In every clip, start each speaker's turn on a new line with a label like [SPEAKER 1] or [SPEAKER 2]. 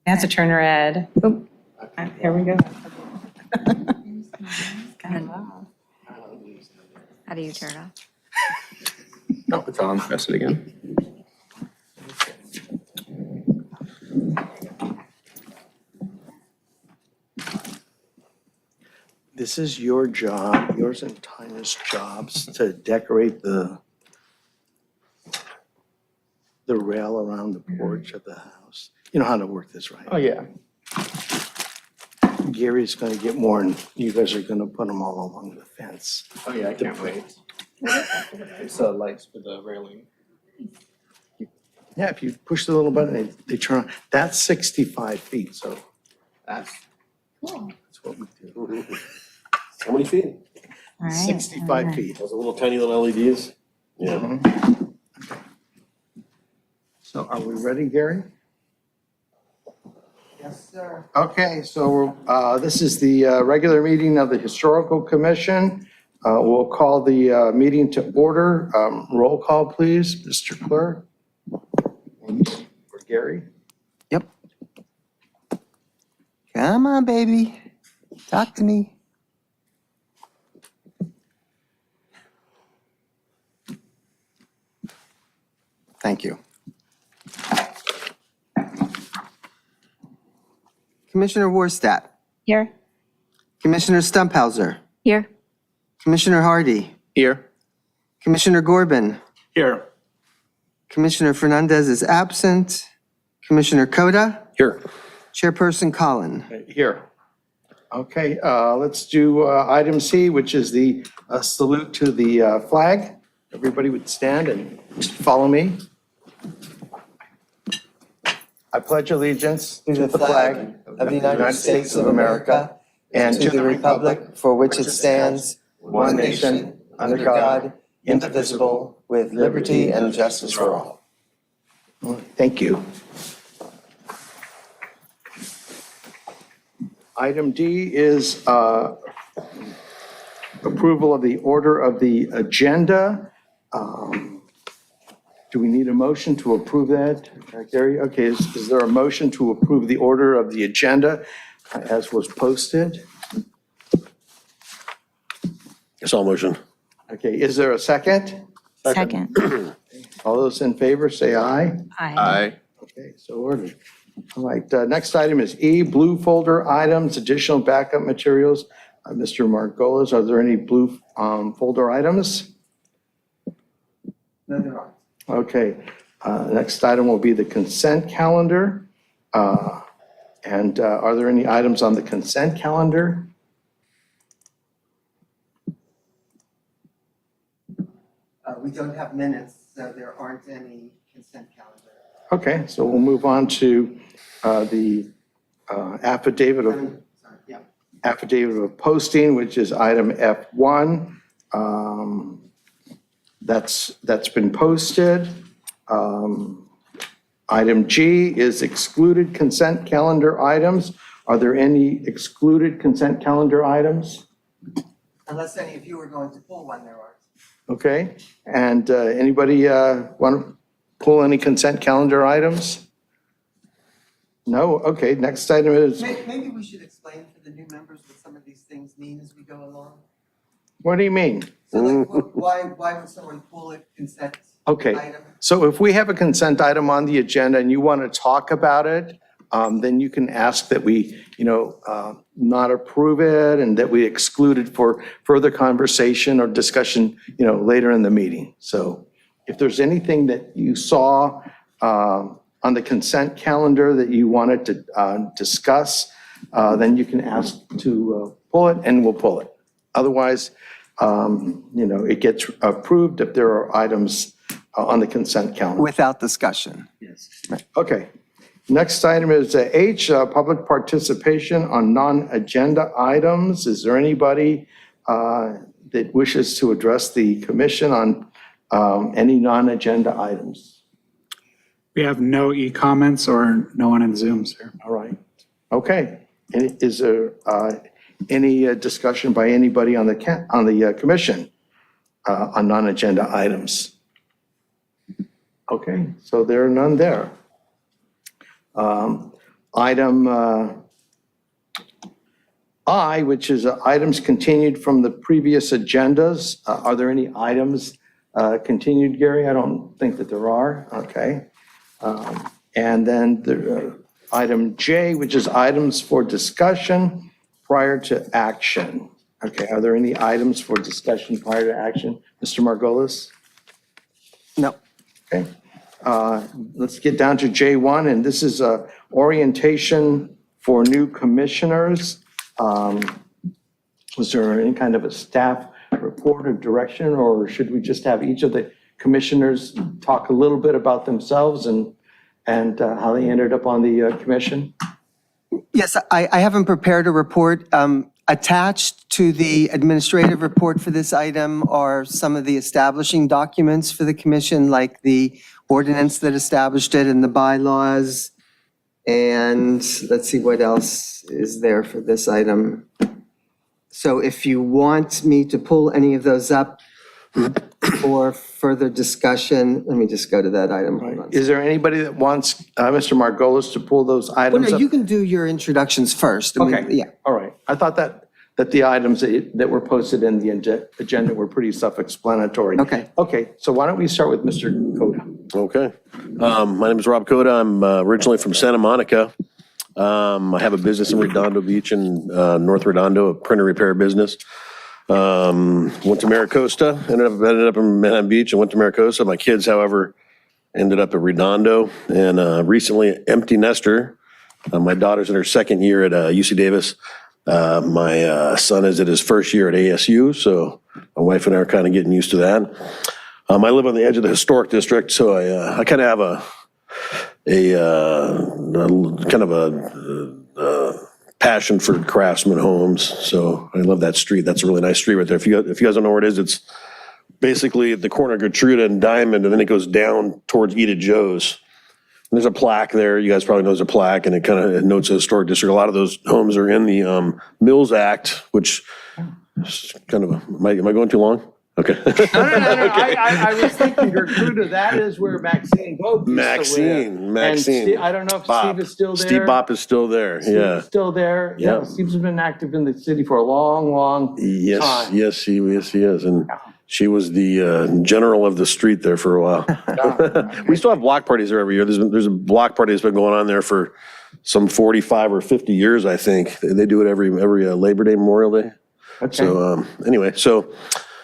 [SPEAKER 1] That's a turn red. Oh, here we go.
[SPEAKER 2] How do you turn it off?
[SPEAKER 3] No, it's on. Press it again.
[SPEAKER 4] This is your job, yours and Tina's jobs, to decorate the rail around the porch of the house. You know how to work this, right?
[SPEAKER 3] Oh, yeah.
[SPEAKER 4] Gary's gonna get more, and you guys are gonna put them all along the fence.
[SPEAKER 3] Oh, yeah, I can't wait. It's lights for the railing.
[SPEAKER 4] Yeah, if you push the little button, they turn on. That's 65 feet, so
[SPEAKER 3] That's
[SPEAKER 4] that's what we do.
[SPEAKER 5] How many feet?
[SPEAKER 1] All right.
[SPEAKER 4] 65 feet.
[SPEAKER 5] Those little tiny little LEDs? Yeah.
[SPEAKER 4] Mhm. So are we ready, Gary?
[SPEAKER 6] Yes, sir.
[SPEAKER 4] Okay, so this is the regular meeting of the Historical Commission. We'll call the meeting to order. Roll call, please, Mr. Clerk. For Gary.
[SPEAKER 6] Yep. Come on, baby. Talk to me. Thank you. Commissioner Warstadt,
[SPEAKER 1] Here.
[SPEAKER 6] Commissioner Stumphauser,
[SPEAKER 2] Here.
[SPEAKER 6] Commissioner Hardy,
[SPEAKER 3] Here.
[SPEAKER 6] Commissioner Corbin,
[SPEAKER 3] Here.
[SPEAKER 6] Commissioner Fernandez is absent, Commissioner Coda,
[SPEAKER 3] Here.
[SPEAKER 6] Chairperson Collin.
[SPEAKER 4] Here. Okay, let's do item C, which is the salute to the flag. Everybody would stand and follow me. I pledge allegiance
[SPEAKER 6] To the flag of the United States of America and to the republic for which it stands, one nation, under God, indivisible, with liberty and justice for all.
[SPEAKER 4] Thank you. Item D is approval of the order of the agenda. Do we need a motion to approve that, Gary? Okay, is there a motion to approve the order of the agenda as was posted?
[SPEAKER 5] It's all motion.
[SPEAKER 4] Okay, is there a second?
[SPEAKER 2] Second.
[SPEAKER 4] All those in favor, say aye.
[SPEAKER 3] Aye.
[SPEAKER 4] Okay, so ordered. All right, next item is E, blue folder items, additional backup materials. Mr. Margolis, are there any blue folder items?
[SPEAKER 6] No, there aren't.
[SPEAKER 4] Okay, next item will be the consent calendar. And are there any items on the consent calendar?
[SPEAKER 6] We don't have minutes, so there aren't any consent calendar.
[SPEAKER 4] Okay, so we'll move on to the affidavit of
[SPEAKER 6] Sorry, yeah.
[SPEAKER 4] affidavit of posting, which is item F1. That's been posted. Item G is excluded consent calendar items. Are there any excluded consent calendar items?
[SPEAKER 6] Unless any of you are going to pull one, there aren't.
[SPEAKER 4] Okay, and anybody want to pull any consent calendar items? No? Okay, next item is,
[SPEAKER 6] Maybe we should explain for the new members what some of these things mean as we go along.
[SPEAKER 4] what do you mean?
[SPEAKER 6] So like, why would someone pull a consent
[SPEAKER 4] Okay.
[SPEAKER 6] item?
[SPEAKER 4] So if we have a consent item on the agenda and you want to talk about it, then you can ask that we, not approve it and that we exclude it for further conversation or discussion, later in the meeting. So if there's anything that you saw on the consent calendar that you wanted to discuss, then you can ask to pull it and we'll pull it. Otherwise, it gets approved if there are items on the consent calendar.
[SPEAKER 6] Without discussion.
[SPEAKER 4] Yes. Okay. Next item is H, public participation on non-agenda items. Is there anybody that wishes to address the commission on any non-agenda items?
[SPEAKER 7] We have no e-comments or no one in Zoom, sir.
[SPEAKER 4] All right. Okay. And is there any discussion by anybody on the commission on non-agenda items? Okay, so there are none there. item I, which is items continued from the previous agendas. Are there any items continued, Gary? I don't think that there are. Okay. And then the item J, which is items for discussion prior to action. Okay, are there any items for discussion prior to action? Mr. Margolis?
[SPEAKER 6] No.
[SPEAKER 4] Okay. Let's get down to J1, and this is orientation for new commissioners. Was there any kind of a staff report or direction, or should we just have each of the commissioners talk a little bit about themselves and how they ended up on the commission?
[SPEAKER 6] Yes, I haven't prepared a report. Attached to the administrative report for this item are some of the establishing documents for the commission, like the ordinance that established it and the bylaws. And let's see what else is there for this item. So if you want me to pull any of those up for further discussion, let me just go to that item. Hold on.
[SPEAKER 4] Is there anybody that wants Mr. Margolis to pull those
[SPEAKER 6] Well,
[SPEAKER 4] items
[SPEAKER 6] no,
[SPEAKER 4] up?
[SPEAKER 6] you can do your introductions first. I mean,
[SPEAKER 4] Okay.
[SPEAKER 6] Yeah.
[SPEAKER 4] All right. I thought that the items that were posted in the agenda were pretty self-explanatory.
[SPEAKER 6] Okay.
[SPEAKER 4] Okay, so why don't we start with Mr. Coda?
[SPEAKER 5] Okay. My name is Rob Coda. I'm originally from Santa Monica. I have a business in Redondo Beach in North Redondo, a printer repair business. Went to Maricosta, ended up in Manhattan Beach and went to Maricosta. My kids, however, ended up at Redondo, and recently empty nester. My daughter's in her second year at UC Davis. My son is at his first year at ASU, so my wife and I are kind of getting used to that. I live on the edge of the historic district, so I kind of have a passion for craftsman homes. So I love that street. That's a really nice street right there. If you guys don't know where it is, it's basically at the corner of Gertruda and Diamond, and then it goes down towards Eda Joe's. And there's a plaque there. You guys probably know there's a plaque, and it kind of notes a historic district. A lot of those homes are in the Mills Act, which is kind of am I going too long? Okay.
[SPEAKER 4] No. I was thinking Gertruda, that is where Maxine Vogt used to live.
[SPEAKER 5] Maxine.
[SPEAKER 4] And I don't know if
[SPEAKER 5] Bob.
[SPEAKER 4] Steve is still there.
[SPEAKER 5] Steve Bopp is still there,
[SPEAKER 4] Steve
[SPEAKER 5] yeah.
[SPEAKER 4] is still there. Yeah,
[SPEAKER 5] Yeah.
[SPEAKER 4] Steve's been active in the city for a long
[SPEAKER 5] Yes,
[SPEAKER 4] time.
[SPEAKER 5] yes, he is. And she was the general of the street there for a while. We still have block parties there every year. There's a block party that's been going on there for some 45 or 50 years, I think. They do it every Labor Day, Memorial Day.
[SPEAKER 4] Okay.
[SPEAKER 5] So anyway, so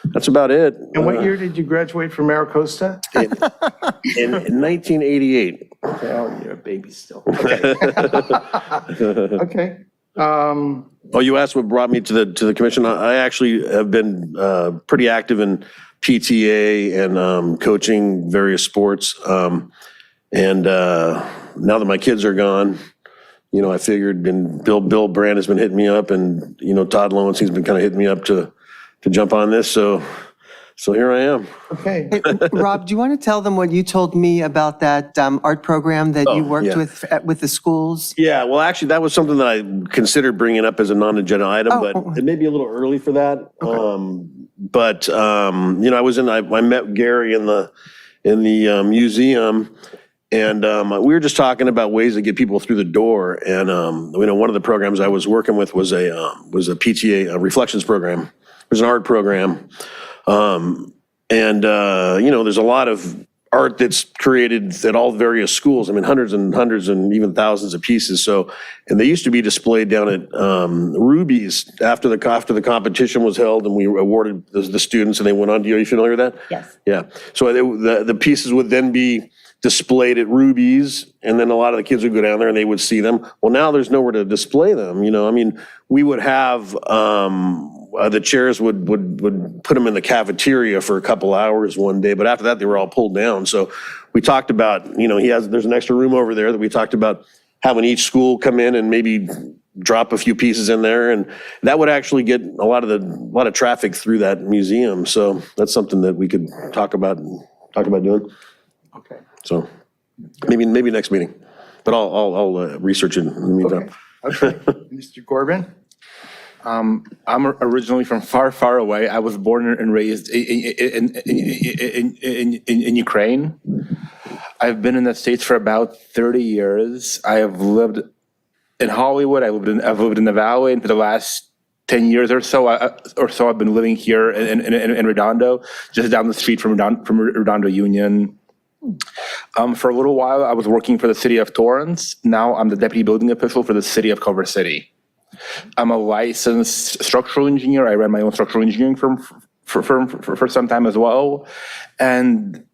[SPEAKER 5] that's about it.
[SPEAKER 4] And what year did you graduate from Maricosta?
[SPEAKER 5] In 1988.
[SPEAKER 4] Okay, oh, you're a baby still. Okay. Okay.
[SPEAKER 5] Oh, you asked what brought me to the commission. I actually have been pretty active in PTA and coaching various sports. And now that my kids are gone, I figured, and Bill Brand has been hitting me up, and Todd Lowenstein's been kind of hitting me up to jump on this. So here I am.
[SPEAKER 4] Okay.
[SPEAKER 6] Hey, Rob, do you want to tell them what you told me about that art program that you worked
[SPEAKER 5] yeah.
[SPEAKER 6] with the schools?
[SPEAKER 5] Yeah, well, actually, that was something that I considered bringing up as a non-agenda item, but it may be a little early for that. Okay. I met Gary in the museum, and we were just talking about ways to get people through the door. And one of the programs I was working with was a PTA reflections program. It was an art program, there's a lot of art that's created at all various schools. I mean, hundreds and even thousands of pieces. So, and they used to be displayed down at Ruby's after the competition was held, and we awarded the students, and they went on. Are you familiar with that?
[SPEAKER 1] Yes.
[SPEAKER 5] Yeah. So the pieces would then be displayed at Ruby's, and then a lot of the kids would go down there and they would see them. Well, now there's nowhere to display them. We would have the chairs would put them in the cafeteria for a couple hours one day, but after that they were all pulled down. So we talked about, there's an extra room over there that we talked about having each school come in and maybe drop a few pieces in there, and that would actually get a lot of traffic through that museum. So that's something that we could talk about doing.
[SPEAKER 4] Okay.
[SPEAKER 5] So maybe next meeting, but I'll research it in the meantime.
[SPEAKER 4] Okay. Mr. Corbin?
[SPEAKER 3] I'm originally from far away. I was born and raised in Ukraine. I've been in the States for about 30 years. I have lived in Hollywood. I've lived in the Valley, and for the last 10 years or so, I've been living here in Redondo, just down the street from Redondo Union. For a little while, I was working for the city of Torrance. Now I'm the deputy building official for the city of Culver City. I'm a licensed structural engineer. I ran my own structural engineering firm for some time as well. And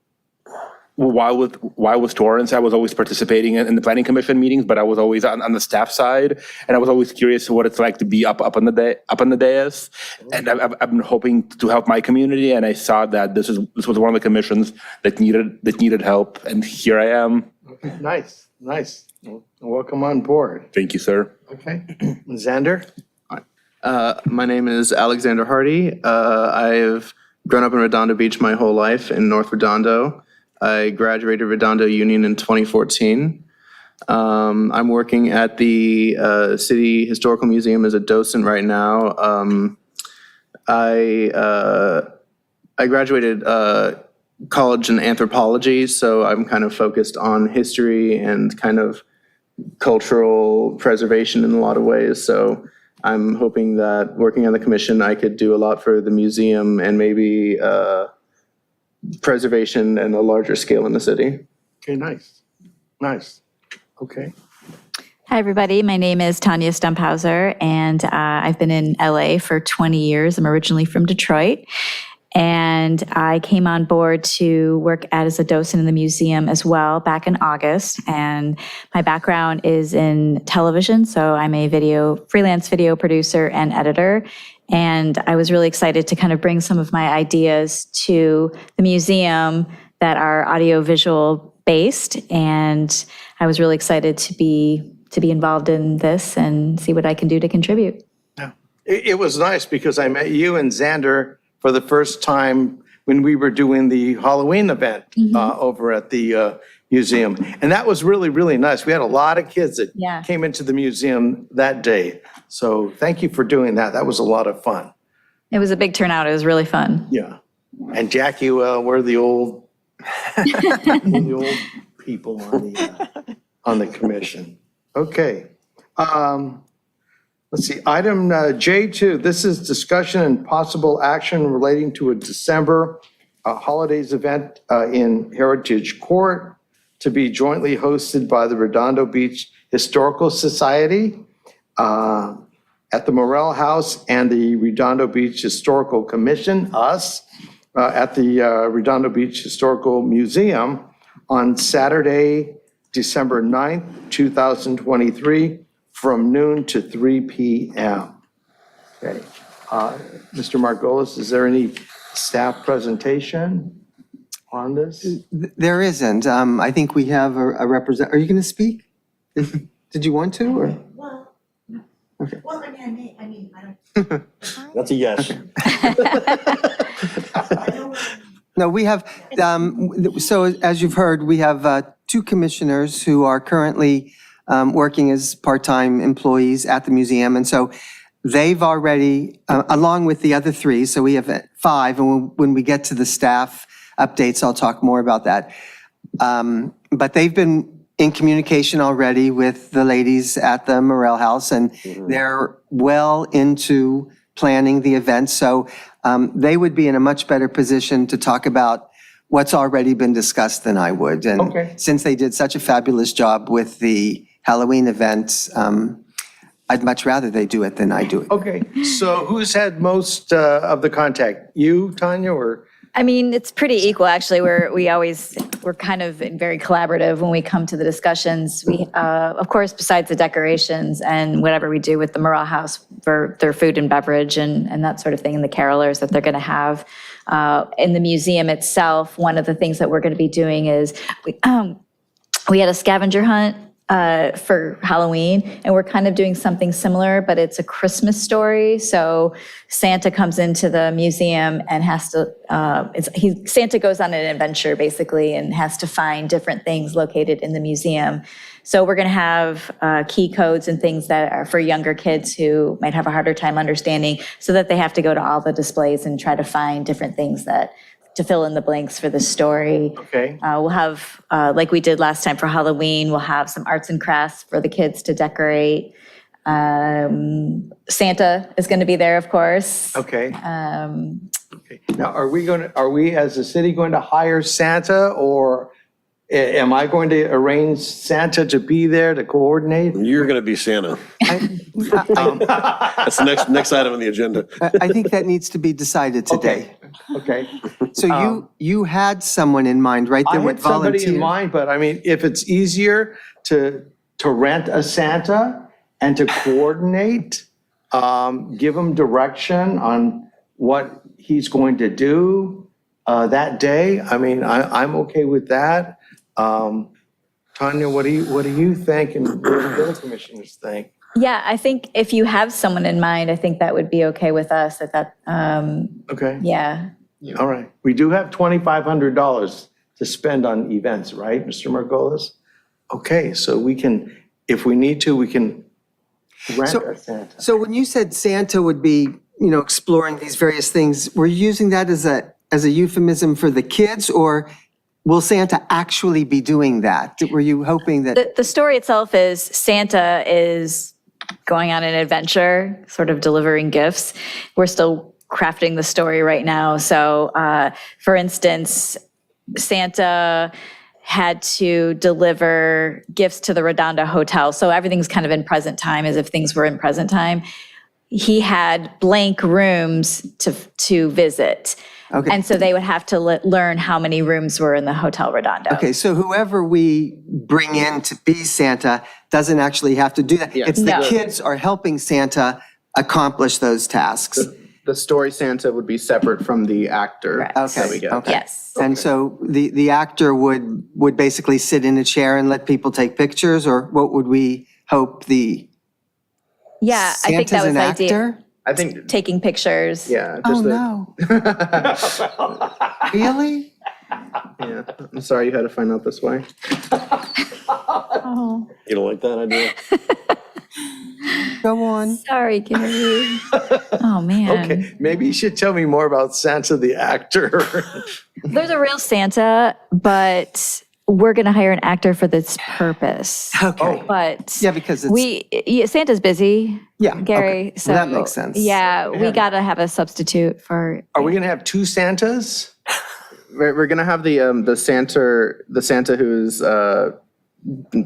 [SPEAKER 3] while with Torrance, I was always participating in the planning commission meetings, but I was always on the staff side, and I was always curious what it's like to be up on the dais. And I've been hoping to help my community, and I saw that this was one of the commissions that needed help, and here I am.
[SPEAKER 4] Okay, nice. Well, welcome on board.
[SPEAKER 3] Thank you, sir.
[SPEAKER 4] Okay. Xander?
[SPEAKER 8] My name is Alexander Hardy. I've grown up in Redondo Beach my whole life in North Redondo. I graduated Redondo Union in 2014. I'm working at the City Historical Museum as a docent right now. I graduated college in anthropology, so I'm kind of focused on history and kind of cultural preservation in a lot of ways. So I'm hoping that working on the commission, I could do a lot for the museum and maybe preservation and a larger scale in the city.
[SPEAKER 4] Okay, nice. Okay.
[SPEAKER 2] Hi, everybody. My name is Tanya Stumphauser, and I've been in LA for 20 years. I'm originally from Detroit, and I came on board to work as a docent in the museum as well back in August. And my background is in television, so I'm a freelance video producer and editor. And I was really excited to kind of bring some of my ideas to the museum that are audiovisual based. And I was really excited to be involved in this and see what I can do to contribute.
[SPEAKER 4] Yeah. It was nice because I met you and Xander for the first time when we were doing the Halloween event over at the museum. And that was really, really nice. We had a lot of kids that came into the museum that day. So thank you for doing that. That was a lot of fun.
[SPEAKER 2] It was a big turnout. It was really fun.
[SPEAKER 4] Yeah. And Jackie, well, we're the old, people on the commission. Okay. Let's see, item J2, this is discussion and possible action relating to a December holidays event in Heritage Court to be jointly hosted by the Redondo Beach Historical Society at the Morrell House and the Redondo Beach Historical Commission, us, at the Redondo Beach Historical Museum on Saturday, December 9th, 2023, from noon to 3 p.m. Okay. Mr. Margolis, is there any staff presentation on this?
[SPEAKER 6] There isn't. I think we have a represent. Are you going to speak? Did you want to? Or?
[SPEAKER 9] Well,
[SPEAKER 6] Okay.
[SPEAKER 9] well, I mean, I don't.
[SPEAKER 5] That's a yes.
[SPEAKER 9] I know
[SPEAKER 6] No, we have, so as you've heard, we have two commissioners who are currently working as part-time employees at the museum. And so they've already, along with the other three, so we have 5, and when we get to the staff updates, I'll talk more about that. But they've been in communication already with the ladies at the Morrell House, and they're well into planning the event. So they would be in a much better position to talk about what's already been discussed than I would. And since they did such a fabulous job with the Halloween event, I'd much rather they do it than I do it.
[SPEAKER 4] Okay, so who's had most of the contact? You, Tanya, or?
[SPEAKER 2] I mean, it's pretty equal, actually. We're kind of very collaborative when we come to the discussions. We, of course, besides the decorations and whatever we do with the Morrell House for their food and beverage and that sort of thing, and the carolers that they're going to have. In the museum itself, one of the things that we're going to be doing is we had a scavenger hunt for Halloween, and we're kind of doing something similar, but it's a Christmas story. So Santa comes into the museum and has to, Santa goes on an adventure basically and has to find different things located in the museum. So we're going to have key codes and things that are for younger kids who might have a harder time understanding, so that they have to go to all the displays and try to find different things that to fill in the blanks for the story.
[SPEAKER 4] Okay.
[SPEAKER 2] We'll have, like we did last time for Halloween, we'll have some arts and crafts for the kids to decorate. Santa is going to be there, of course.
[SPEAKER 4] Okay. Okay. Now, are we as a city going to hire Santa, or am I going to arrange Santa to be there to coordinate?
[SPEAKER 5] You're going to be Santa. That's the next item on the agenda.
[SPEAKER 6] I think that needs to be decided today.
[SPEAKER 4] Okay.
[SPEAKER 6] So you had someone in mind, right?
[SPEAKER 4] I
[SPEAKER 6] That would
[SPEAKER 4] had somebody in
[SPEAKER 6] volunteer.
[SPEAKER 4] mind, but I mean, if it's easier to rent a Santa and to coordinate, give him direction on what he's going to do that day, I mean, I'm okay with that. Tanya, what do you think, and what do the building commissioners think?
[SPEAKER 2] Yeah, I think if you have someone in mind, I think that would be okay with us,
[SPEAKER 4] Okay,
[SPEAKER 2] yeah.
[SPEAKER 4] all right. We do have $2,500 to spend on events, right, Mr. Margolis? Okay, so we can, if we need to, we can rent
[SPEAKER 6] So-
[SPEAKER 4] a Santa.
[SPEAKER 6] So when you said Santa would be, exploring these various things, were you using that as a euphemism for the kids, or will Santa actually be doing that? Were you hoping that?
[SPEAKER 2] The story itself is Santa is going on an adventure, sort of delivering gifts. We're still crafting the story right now. So, for instance, Santa had to deliver gifts to the Redondo Hotel. So everything's kind of in present time, as if things were in present time. He had blank rooms to visit.
[SPEAKER 6] Okay.
[SPEAKER 2] And so they would have to learn how many rooms were in the Hotel Redondo.
[SPEAKER 6] Okay, so whoever we bring in to be Santa doesn't actually have to do that. It's the
[SPEAKER 2] No.
[SPEAKER 6] kids are helping Santa accomplish those tasks.
[SPEAKER 8] The story Santa would be separate from the actor
[SPEAKER 2] Correct.
[SPEAKER 8] that we
[SPEAKER 6] Okay,
[SPEAKER 8] get.
[SPEAKER 6] okay.
[SPEAKER 2] Yes.
[SPEAKER 6] And so the actor would basically sit in a chair and let people take pictures, or what would we hope the
[SPEAKER 2] Yeah, I think that
[SPEAKER 6] Santa's
[SPEAKER 2] was
[SPEAKER 6] an
[SPEAKER 2] the idea.
[SPEAKER 6] actor?
[SPEAKER 8] I think,
[SPEAKER 2] Taking pictures.
[SPEAKER 8] yeah.
[SPEAKER 6] Oh,
[SPEAKER 8] just the-
[SPEAKER 6] no. Really?
[SPEAKER 8] Yeah, I'm sorry you had to find out this way.
[SPEAKER 5] You don't like that idea?
[SPEAKER 6] Go on.
[SPEAKER 2] Sorry, Gary. Oh, man.
[SPEAKER 4] Okay, maybe you should tell me more about Santa the actor.
[SPEAKER 2] There's a real Santa, but we're going to hire an actor for this purpose.
[SPEAKER 6] Okay.
[SPEAKER 2] But
[SPEAKER 6] Yeah, because it's.
[SPEAKER 2] Santa's busy,
[SPEAKER 6] Yeah,
[SPEAKER 2] Gary.
[SPEAKER 6] okay.
[SPEAKER 2] So
[SPEAKER 6] Well, that makes sense.
[SPEAKER 2] Yeah, we got to have a substitute for.
[SPEAKER 4] Are we gonna have two Santas?
[SPEAKER 8] We're gonna have the Santa who's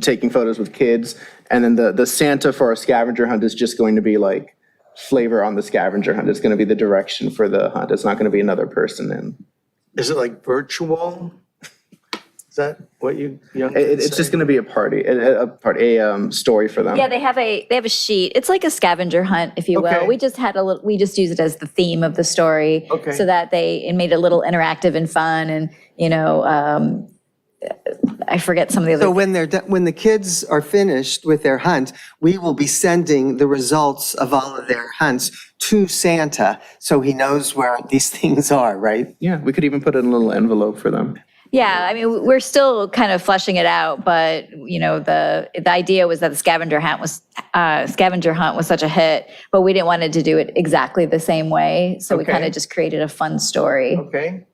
[SPEAKER 8] taking photos with kids, and then the Santa for our scavenger hunt is just going to be like flavor on the scavenger hunt. It's going to be the direction for the hunt. It's not going to be another person in.
[SPEAKER 4] Is it like virtual? Is that what you young
[SPEAKER 8] It's
[SPEAKER 4] kids
[SPEAKER 8] just
[SPEAKER 4] say?
[SPEAKER 8] going to be a party, a story for them.
[SPEAKER 2] Yeah, they have a sheet. It's like a scavenger hunt, if you will.
[SPEAKER 4] Okay.
[SPEAKER 2] We just use it as the theme of the story,
[SPEAKER 4] Okay.
[SPEAKER 2] so that it made it a little interactive and fun, and I forget some of the other.
[SPEAKER 6] So when the kids are finished with their hunt, we will be sending the results of all of their hunts to Santa, so he knows where these things are, right?
[SPEAKER 8] Yeah, we could even put it in a little envelope for them.
[SPEAKER 2] Yeah, I mean, we're still kind of fleshing it out, but the idea was that the scavenger hunt was such a hit, but we didn't want to do it exactly the same way, so we
[SPEAKER 4] Okay.
[SPEAKER 2] kind of just created a fun story.
[SPEAKER 4] Okay.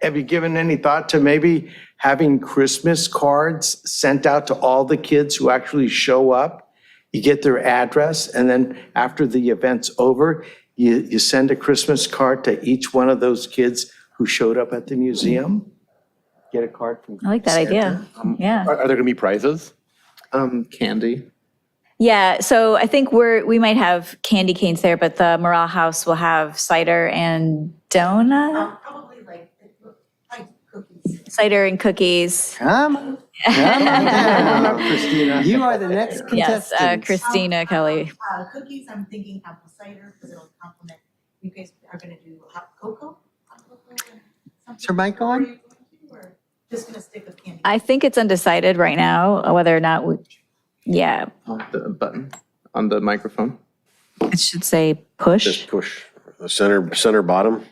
[SPEAKER 4] Have you given any thought to maybe having Christmas cards sent out to all the kids who actually show up? You get their address, and then after the event's over, you send a Christmas card to each one of those kids who showed up at the museum? Get a card from
[SPEAKER 2] I like that idea. Yeah.
[SPEAKER 3] Are there gonna be prizes?
[SPEAKER 8] Candy.
[SPEAKER 2] Yeah, so I think we might have candy canes there, but the Morale House will have cider and donut,
[SPEAKER 9] Probably like cookies.
[SPEAKER 2] cider and cookies.
[SPEAKER 6] Come on down.
[SPEAKER 4] Christina.
[SPEAKER 6] You are the next
[SPEAKER 2] Yes,
[SPEAKER 6] contestant.
[SPEAKER 2] Christina Kelly.
[SPEAKER 9] Cookies, I'm thinking apple cider, because it'll complement, you guys are gonna do hot cocoa? Hot cocoa and something?
[SPEAKER 6] Is your mic on?
[SPEAKER 9] Are you going to, or just gonna stick with candy?
[SPEAKER 2] I think it's undecided right now whether or not yeah,
[SPEAKER 8] The button on the microphone.
[SPEAKER 2] it should say push.
[SPEAKER 5] Just push the center bottom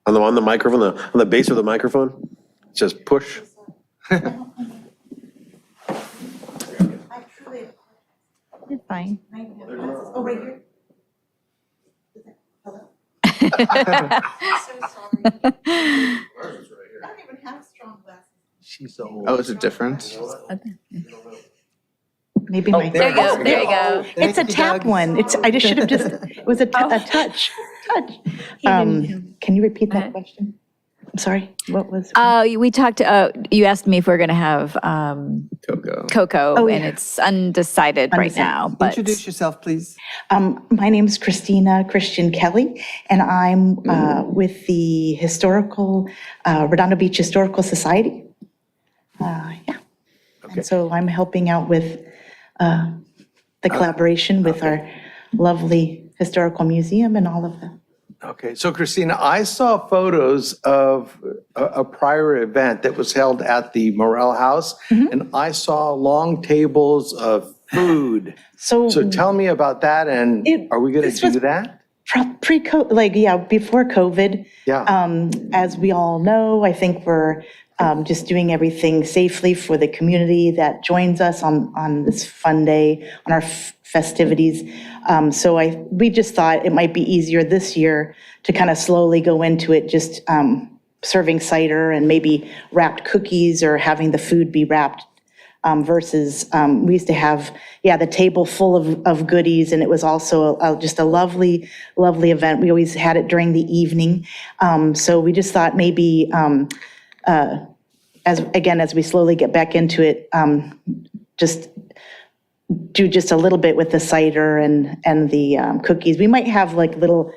[SPEAKER 5] on the microphone, on the base of the microphone. It says push.
[SPEAKER 9] I truly,
[SPEAKER 2] You're fine.
[SPEAKER 9] oh, right here. Is that- Hello? So sorry.
[SPEAKER 4] She's old.
[SPEAKER 8] Oh, is it different?
[SPEAKER 1] Maybe my.
[SPEAKER 2] There you go, there you go.
[SPEAKER 1] It's a tap one. I just should have just, it was a touch. Can you repeat that question? I'm sorry, what was?
[SPEAKER 2] We talked, you asked me if we're going to have
[SPEAKER 8] Coco.
[SPEAKER 2] cocoa,
[SPEAKER 1] Oh,
[SPEAKER 2] and
[SPEAKER 1] yeah.
[SPEAKER 2] it's undecided right now, but.
[SPEAKER 6] Introduce yourself, please.
[SPEAKER 1] My name is Christina Christian Kelly, and I'm with the Redondo Beach Historical Society. Yeah. And so I'm helping out with the collaboration with our lovely historical museum and all of that.
[SPEAKER 4] Okay, so Christina, I saw photos of a prior event that was held at the Morel House, and I saw long tables of food. So tell me about that, and are we going
[SPEAKER 1] this
[SPEAKER 4] to
[SPEAKER 1] was
[SPEAKER 4] do that?
[SPEAKER 1] Pre-COVID, before COVID.
[SPEAKER 4] Yeah.
[SPEAKER 1] As we all know, I think we're just doing everything safely for the community that joins us on this fun day, on our festivities. So we just thought it might be easier this year to kind of slowly go into it, just serving cider and maybe wrapped cookies or having the food be wrapped versus we used to have, the table full of goodies, and it was also just a lovely, lovely event. We always had it during the evening. So we just thought maybe, as we slowly get back into it, just do just a little bit with the cider and the cookies. We might have like little,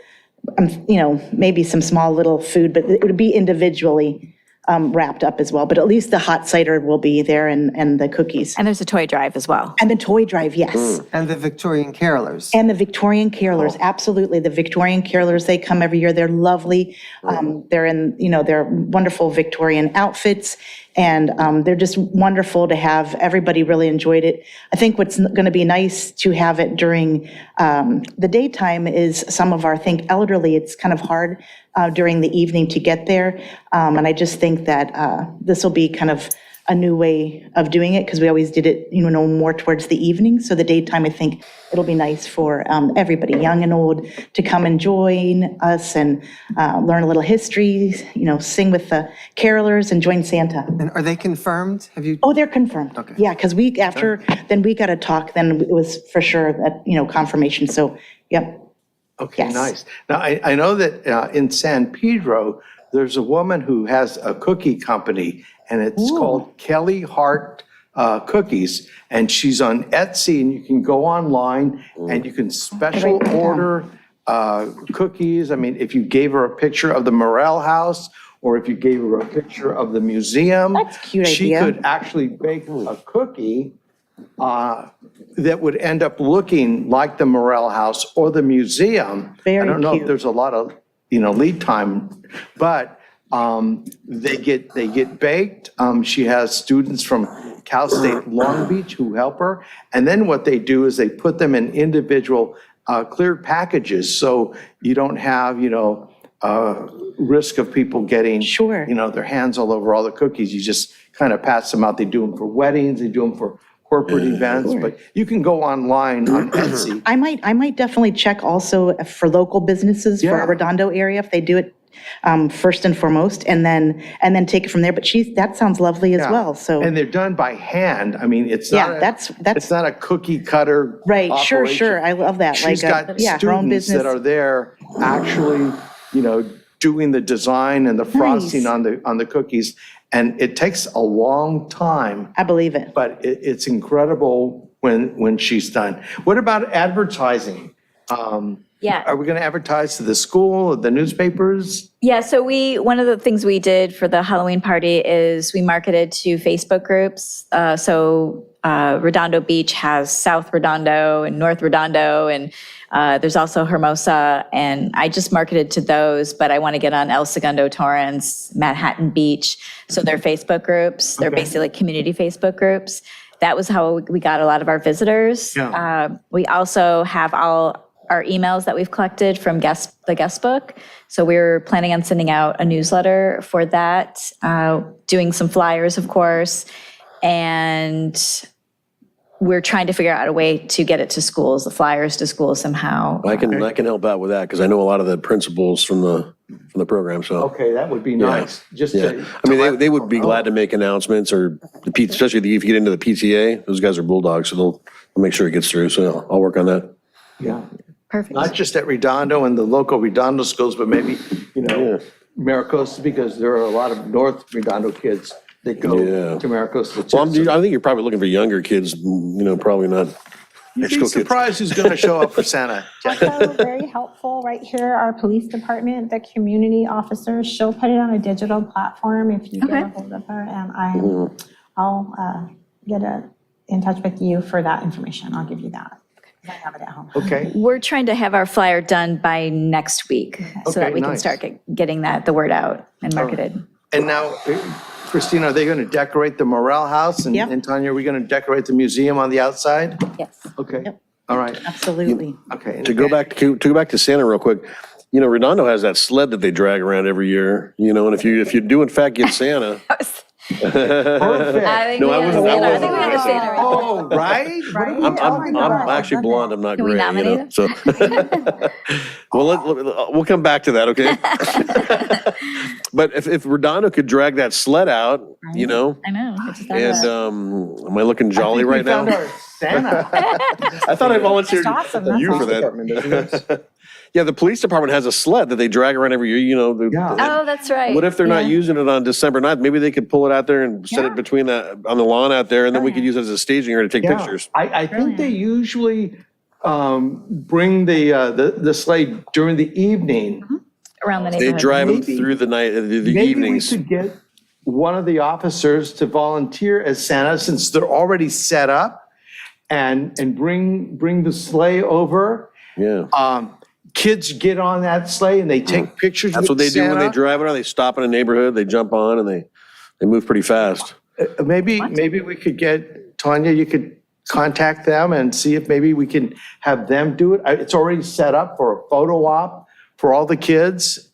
[SPEAKER 1] maybe some small little food, but it would be individually wrapped up as well. But at least the hot cider will be there and the cookies.
[SPEAKER 2] And there's a toy drive as well.
[SPEAKER 1] And the toy drive, yes.
[SPEAKER 6] And the Victorian carolers.
[SPEAKER 1] And the Victorian carolers, absolutely. The Victorian carolers, they come every year. They're lovely. They're in, their wonderful Victorian outfits. And they're just wonderful to have. Everybody really enjoyed it. I think what's going to be nice to have it during the daytime is some of our, elderly, it's kind of hard during the evening to get there. And I just think that this will be kind of a new way of doing it, because we always did it, more towards the evening. So the daytime, I think it'll be nice for everybody, young and old, to come and join us and learn a little history, sing with the carolers and join Santa.
[SPEAKER 6] And are they confirmed? Have you?
[SPEAKER 1] Oh, they're confirmed.
[SPEAKER 6] Okay.
[SPEAKER 1] Yeah, because we got to talk, then it was for sure that, confirmation. So, yep.
[SPEAKER 4] Okay,
[SPEAKER 1] Yes.
[SPEAKER 4] nice. Now, I know that in San Pedro, there's a woman who has a cookie company, and it's called Kelly Hart Cookies, and she's on Etsy, and you can go online and you can special order cookies. I mean, if you gave her a picture of the Morel House, or if you gave her a picture of the museum,
[SPEAKER 1] That's a cute
[SPEAKER 4] she
[SPEAKER 1] idea.
[SPEAKER 4] could actually bake a cookie that would end up looking like the Morel House or the museum.
[SPEAKER 1] Very
[SPEAKER 4] I don't know if
[SPEAKER 1] cute.
[SPEAKER 4] there's a lot of, lead time, but they get baked. She has students from Cal State Long Beach who help her. And then what they do is they put them in individual cleared packages, so you don't have, risk of people getting,
[SPEAKER 1] Sure.
[SPEAKER 4] their hands all over all the cookies. You just kind of pass them out. They do them for weddings, they do them for corporate events, but you can go online on Etsy.
[SPEAKER 1] I might definitely check also for local businesses for
[SPEAKER 4] Yeah.
[SPEAKER 1] our Redondo area, if they do it first and foremost, and then take it from there. But that sounds lovely as
[SPEAKER 4] Yeah.
[SPEAKER 1] well, so.
[SPEAKER 4] And they're done by hand. I mean, it's
[SPEAKER 1] Yeah,
[SPEAKER 4] not,
[SPEAKER 1] that's-
[SPEAKER 4] it's not a cookie cutter
[SPEAKER 1] Right, sure,
[SPEAKER 4] operation.
[SPEAKER 1] I love that.
[SPEAKER 4] She's
[SPEAKER 1] like
[SPEAKER 4] got
[SPEAKER 1] her own
[SPEAKER 4] students
[SPEAKER 1] business.
[SPEAKER 4] that are there actually, doing the design and the frosting
[SPEAKER 1] Nice.
[SPEAKER 4] on the cookies. And it takes a long time,
[SPEAKER 1] I believe it.
[SPEAKER 4] but it's incredible when she's done. What about advertising?
[SPEAKER 2] Yeah.
[SPEAKER 4] Are we going to advertise to the school, the newspapers?
[SPEAKER 2] Yeah, so one of the things we did for the Halloween party is we marketed to Facebook groups. Redondo Beach has South Redondo and North Redondo, and there's also Hermosa, and I just marketed to those, but I want to get on El Segundo Torrance, Manhattan Beach. So they're Facebook groups. They're basically like community Facebook groups. That was how we got a lot of our visitors.
[SPEAKER 4] Yeah.
[SPEAKER 2] We also have all our emails that we've collected from the guest book. So we're planning on sending out a newsletter for that, doing some flyers, of course. And we're trying to figure out a way to get it to schools, the flyers to schools somehow.
[SPEAKER 5] I can help out with that because I know a lot of the principals from the program, so.
[SPEAKER 4] Okay, that would be nice, just
[SPEAKER 5] Yeah,
[SPEAKER 4] to.
[SPEAKER 5] I mean, they would be glad to make announcements or especially if you get into the PTA, those guys are bulldogs, so they'll make sure it gets through, so I'll work on that.
[SPEAKER 4] Yeah,
[SPEAKER 2] Perfect.
[SPEAKER 4] not just at Redondo and the local Redondo schools, but maybe,
[SPEAKER 5] Yeah.
[SPEAKER 4] Maricosta, because there are a lot of North Redondo kids that
[SPEAKER 5] Yeah.
[SPEAKER 4] go to Maricosta too.
[SPEAKER 5] Well, I think you're probably looking for younger kids, probably not high
[SPEAKER 4] You'd
[SPEAKER 5] school
[SPEAKER 4] be
[SPEAKER 5] kids.
[SPEAKER 4] surprised who's going to show up for Santa.
[SPEAKER 10] Also very helpful right here, our police department, the community officers, she'll put it on a digital platform if you get
[SPEAKER 2] Okay.
[SPEAKER 10] a hold of her, and I'll get in touch with you for that information. I'll give you that. I have it at home.
[SPEAKER 4] Okay,
[SPEAKER 2] We're trying to have our flyer done by next week so that
[SPEAKER 4] Okay,
[SPEAKER 2] we can
[SPEAKER 4] nice.
[SPEAKER 2] start getting the word out and marketed.
[SPEAKER 4] and now, Christina, are they going to decorate the Morel House?
[SPEAKER 1] Yep.
[SPEAKER 4] And Tanya, are we going to decorate the museum on the outside?
[SPEAKER 2] Yes.
[SPEAKER 4] Okay,
[SPEAKER 1] Yep.
[SPEAKER 4] all right,
[SPEAKER 1] Absolutely.
[SPEAKER 4] okay.
[SPEAKER 5] To go back to Santa real quick, Redondo has that sled that they drag around every year, and if you do in fact get Santa.
[SPEAKER 4] Perfect.
[SPEAKER 2] I think
[SPEAKER 5] No,
[SPEAKER 2] we
[SPEAKER 5] I wasn't- I
[SPEAKER 2] understand. I think we
[SPEAKER 5] wasn't-
[SPEAKER 2] understand already.
[SPEAKER 4] Oh, right?
[SPEAKER 10] Right?
[SPEAKER 5] I'm actually blonde, I'm not
[SPEAKER 2] Can we
[SPEAKER 5] gray,
[SPEAKER 2] nominate
[SPEAKER 5] so. Well, we'll come back to that, okay? But if Redondo could drag that sled out,
[SPEAKER 2] I know. I just thought of
[SPEAKER 5] and,
[SPEAKER 2] that.
[SPEAKER 5] am I looking jolly right now?
[SPEAKER 4] We found our Santa.
[SPEAKER 5] I thought I volunteered
[SPEAKER 10] That's awesome,
[SPEAKER 5] you
[SPEAKER 10] that's
[SPEAKER 5] for
[SPEAKER 8] Department, doesn't it?
[SPEAKER 5] that. Yeah, the police department has a sled that they drag around every year,
[SPEAKER 4] Yeah.
[SPEAKER 2] Oh, that's right.
[SPEAKER 5] What if they're not
[SPEAKER 2] Yeah.
[SPEAKER 5] using it on December 9th? Maybe they could pull it out there and set it between on the lawn out there, and then we could use it as a staging area to take
[SPEAKER 4] Yeah.
[SPEAKER 5] pictures.
[SPEAKER 4] I think they usually bring the sleigh during the evening.
[SPEAKER 2] Around the
[SPEAKER 5] They
[SPEAKER 2] neighborhood.
[SPEAKER 5] drive them
[SPEAKER 4] Maybe-
[SPEAKER 5] through the night, the
[SPEAKER 4] Maybe we
[SPEAKER 5] evenings.
[SPEAKER 4] could get one of the officers to volunteer as Santa, since they're already set up, and bring the sleigh over.
[SPEAKER 5] Yeah.
[SPEAKER 4] Kids get on that sleigh and they take pictures
[SPEAKER 5] That's
[SPEAKER 4] with
[SPEAKER 5] what they do when they
[SPEAKER 4] Santa.
[SPEAKER 5] drive around. They stop in a neighborhood, they jump on, and they move pretty fast.
[SPEAKER 4] Maybe we could get, Tanya, you could contact them and see if maybe we can have them do it. It's already set up for a photo op for all the kids.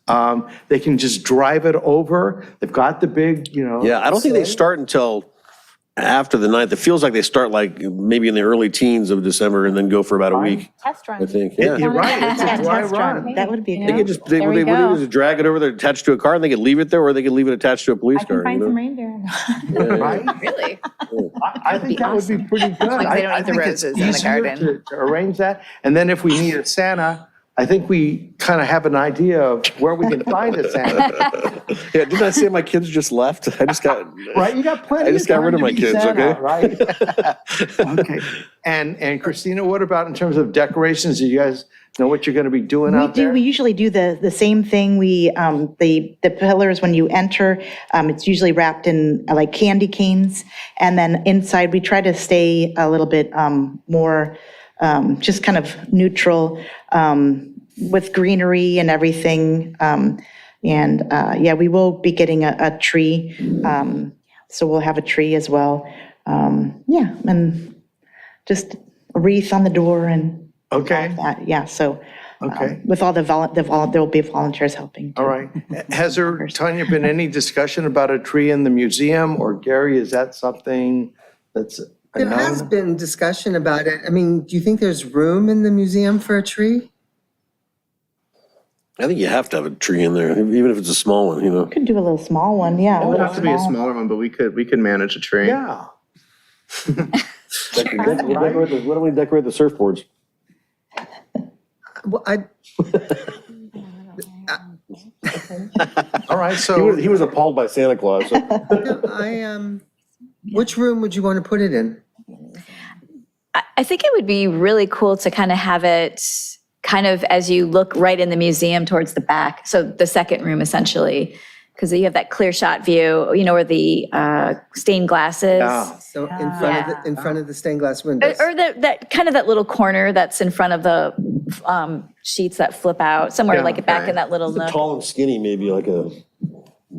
[SPEAKER 4] They can just drive it over. They've got the big,
[SPEAKER 5] Yeah, I don't think they start until after the 9th. It feels like they start like maybe in the early teens of December and then go for about a week,
[SPEAKER 10] Test run.
[SPEAKER 5] I think. Yeah.
[SPEAKER 4] You're right, it's a
[SPEAKER 1] Yeah,
[SPEAKER 4] dry
[SPEAKER 1] test
[SPEAKER 4] run.
[SPEAKER 1] run. That would be
[SPEAKER 10] You
[SPEAKER 1] good.
[SPEAKER 10] know?
[SPEAKER 5] They could just,
[SPEAKER 10] There we
[SPEAKER 5] what they
[SPEAKER 10] go.
[SPEAKER 5] do is drag it over there, attach to a car, and they could leave it there, or they could leave it attached to a police
[SPEAKER 10] I
[SPEAKER 5] car,
[SPEAKER 10] can find
[SPEAKER 5] you
[SPEAKER 10] some
[SPEAKER 5] know?
[SPEAKER 10] reindeer.
[SPEAKER 4] Right?
[SPEAKER 2] Really?
[SPEAKER 4] I think that would be pretty good.
[SPEAKER 2] long as they don't
[SPEAKER 4] I
[SPEAKER 2] eat the
[SPEAKER 4] think it's
[SPEAKER 2] roses in the
[SPEAKER 4] easier
[SPEAKER 2] garden.
[SPEAKER 4] to arrange that. And then if we need a Santa, I think we kind of have an idea of where we can find a Santa.
[SPEAKER 5] Yeah, didn't I say my kids just left? I just got.
[SPEAKER 4] Right, you got plenty
[SPEAKER 5] I
[SPEAKER 4] of
[SPEAKER 5] just got
[SPEAKER 4] time
[SPEAKER 5] rid of
[SPEAKER 4] to
[SPEAKER 5] my
[SPEAKER 4] be
[SPEAKER 5] kids,
[SPEAKER 4] Santa,
[SPEAKER 5] okay?
[SPEAKER 4] right? Okay. And Christina, what about in terms of decorations? Do you guys know what you're going to be doing
[SPEAKER 1] We
[SPEAKER 4] out
[SPEAKER 1] do,
[SPEAKER 4] there?
[SPEAKER 1] we usually do the same thing. The pillars, when you enter, it's usually wrapped in like candy canes. And then inside, we try to stay a little bit more just kind of neutral with greenery and everything. Yeah, we will be getting a tree. So we'll have a tree as well. Yeah, and just a wreath on the door and
[SPEAKER 4] Okay,
[SPEAKER 1] that, yeah, so.
[SPEAKER 4] okay,
[SPEAKER 1] With all there will be volunteers helping.
[SPEAKER 4] all right. Has there, Tanya, been any discussion about a tree in the museum? Or Gary, is that something that's a
[SPEAKER 6] There has
[SPEAKER 4] known?
[SPEAKER 6] been discussion about it. I mean, do you think there's room in the museum for a tree?
[SPEAKER 5] I think you have to have a tree in there, even if it's a small one, you know?
[SPEAKER 1] Could do a little small one, yeah.
[SPEAKER 8] It would have to be a smaller one, but we could manage a tree.
[SPEAKER 4] Yeah.
[SPEAKER 5] Why don't we decorate the surfboards?
[SPEAKER 6] Well,
[SPEAKER 4] All right, so.
[SPEAKER 5] He was appalled by Santa Claus, so.
[SPEAKER 6] which room would you want to put it in?
[SPEAKER 2] I think it would be really cool to kind of have it kind of as you look right in the museum towards the back. So the second room essentially, because you have that clear shot view, where the stained glass is.
[SPEAKER 4] Yeah.
[SPEAKER 6] So
[SPEAKER 2] Yeah.
[SPEAKER 6] in front of the stained glass windows?
[SPEAKER 2] Or that kind of that little corner that's in front of the sheets that flip out, somewhere
[SPEAKER 4] Yeah,
[SPEAKER 2] like back
[SPEAKER 4] okay.
[SPEAKER 2] in that little
[SPEAKER 5] The
[SPEAKER 2] nook.
[SPEAKER 5] tall and skinny, maybe like a.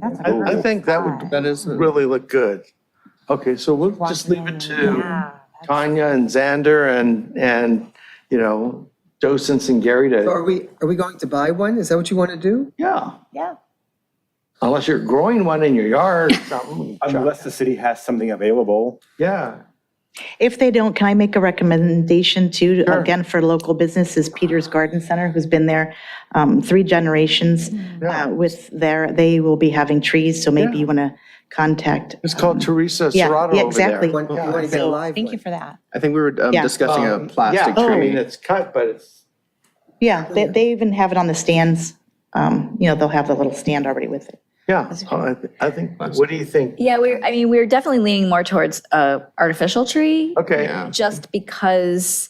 [SPEAKER 4] I think that would really look good. Okay, so we'll just leave it to Tanya and Xander and docents and Gary
[SPEAKER 6] So
[SPEAKER 4] to,
[SPEAKER 6] are we going to buy one? Is that what you want to do?
[SPEAKER 4] yeah.
[SPEAKER 2] Yeah.
[SPEAKER 4] Unless you're growing one in your yard or something.
[SPEAKER 3] Unless the city has something available.
[SPEAKER 4] Yeah.
[SPEAKER 1] If they don't, can I make a recommendation too, again, for local businesses, Peter's Garden Center, who's been there 3 generations they will be having trees, so maybe you want to contact.
[SPEAKER 4] It's called Teresa
[SPEAKER 1] Yeah,
[SPEAKER 4] Serrato
[SPEAKER 1] yeah,
[SPEAKER 4] over there.
[SPEAKER 1] exactly.
[SPEAKER 6] You want to get a live
[SPEAKER 10] Thank you
[SPEAKER 6] one.
[SPEAKER 10] for that.
[SPEAKER 8] I think we were
[SPEAKER 1] Yeah.
[SPEAKER 8] discussing a plastic
[SPEAKER 4] Yeah, I mean,
[SPEAKER 8] tree.
[SPEAKER 4] it's cut, but it's,
[SPEAKER 1] Yeah, they even have it on the stands. They'll have the little stand already with it.
[SPEAKER 4] yeah, I think, what do you think?
[SPEAKER 2] Yeah, we're definitely leaning more towards a artificial tree.
[SPEAKER 4] Okay.
[SPEAKER 8] Yeah.
[SPEAKER 2] Just because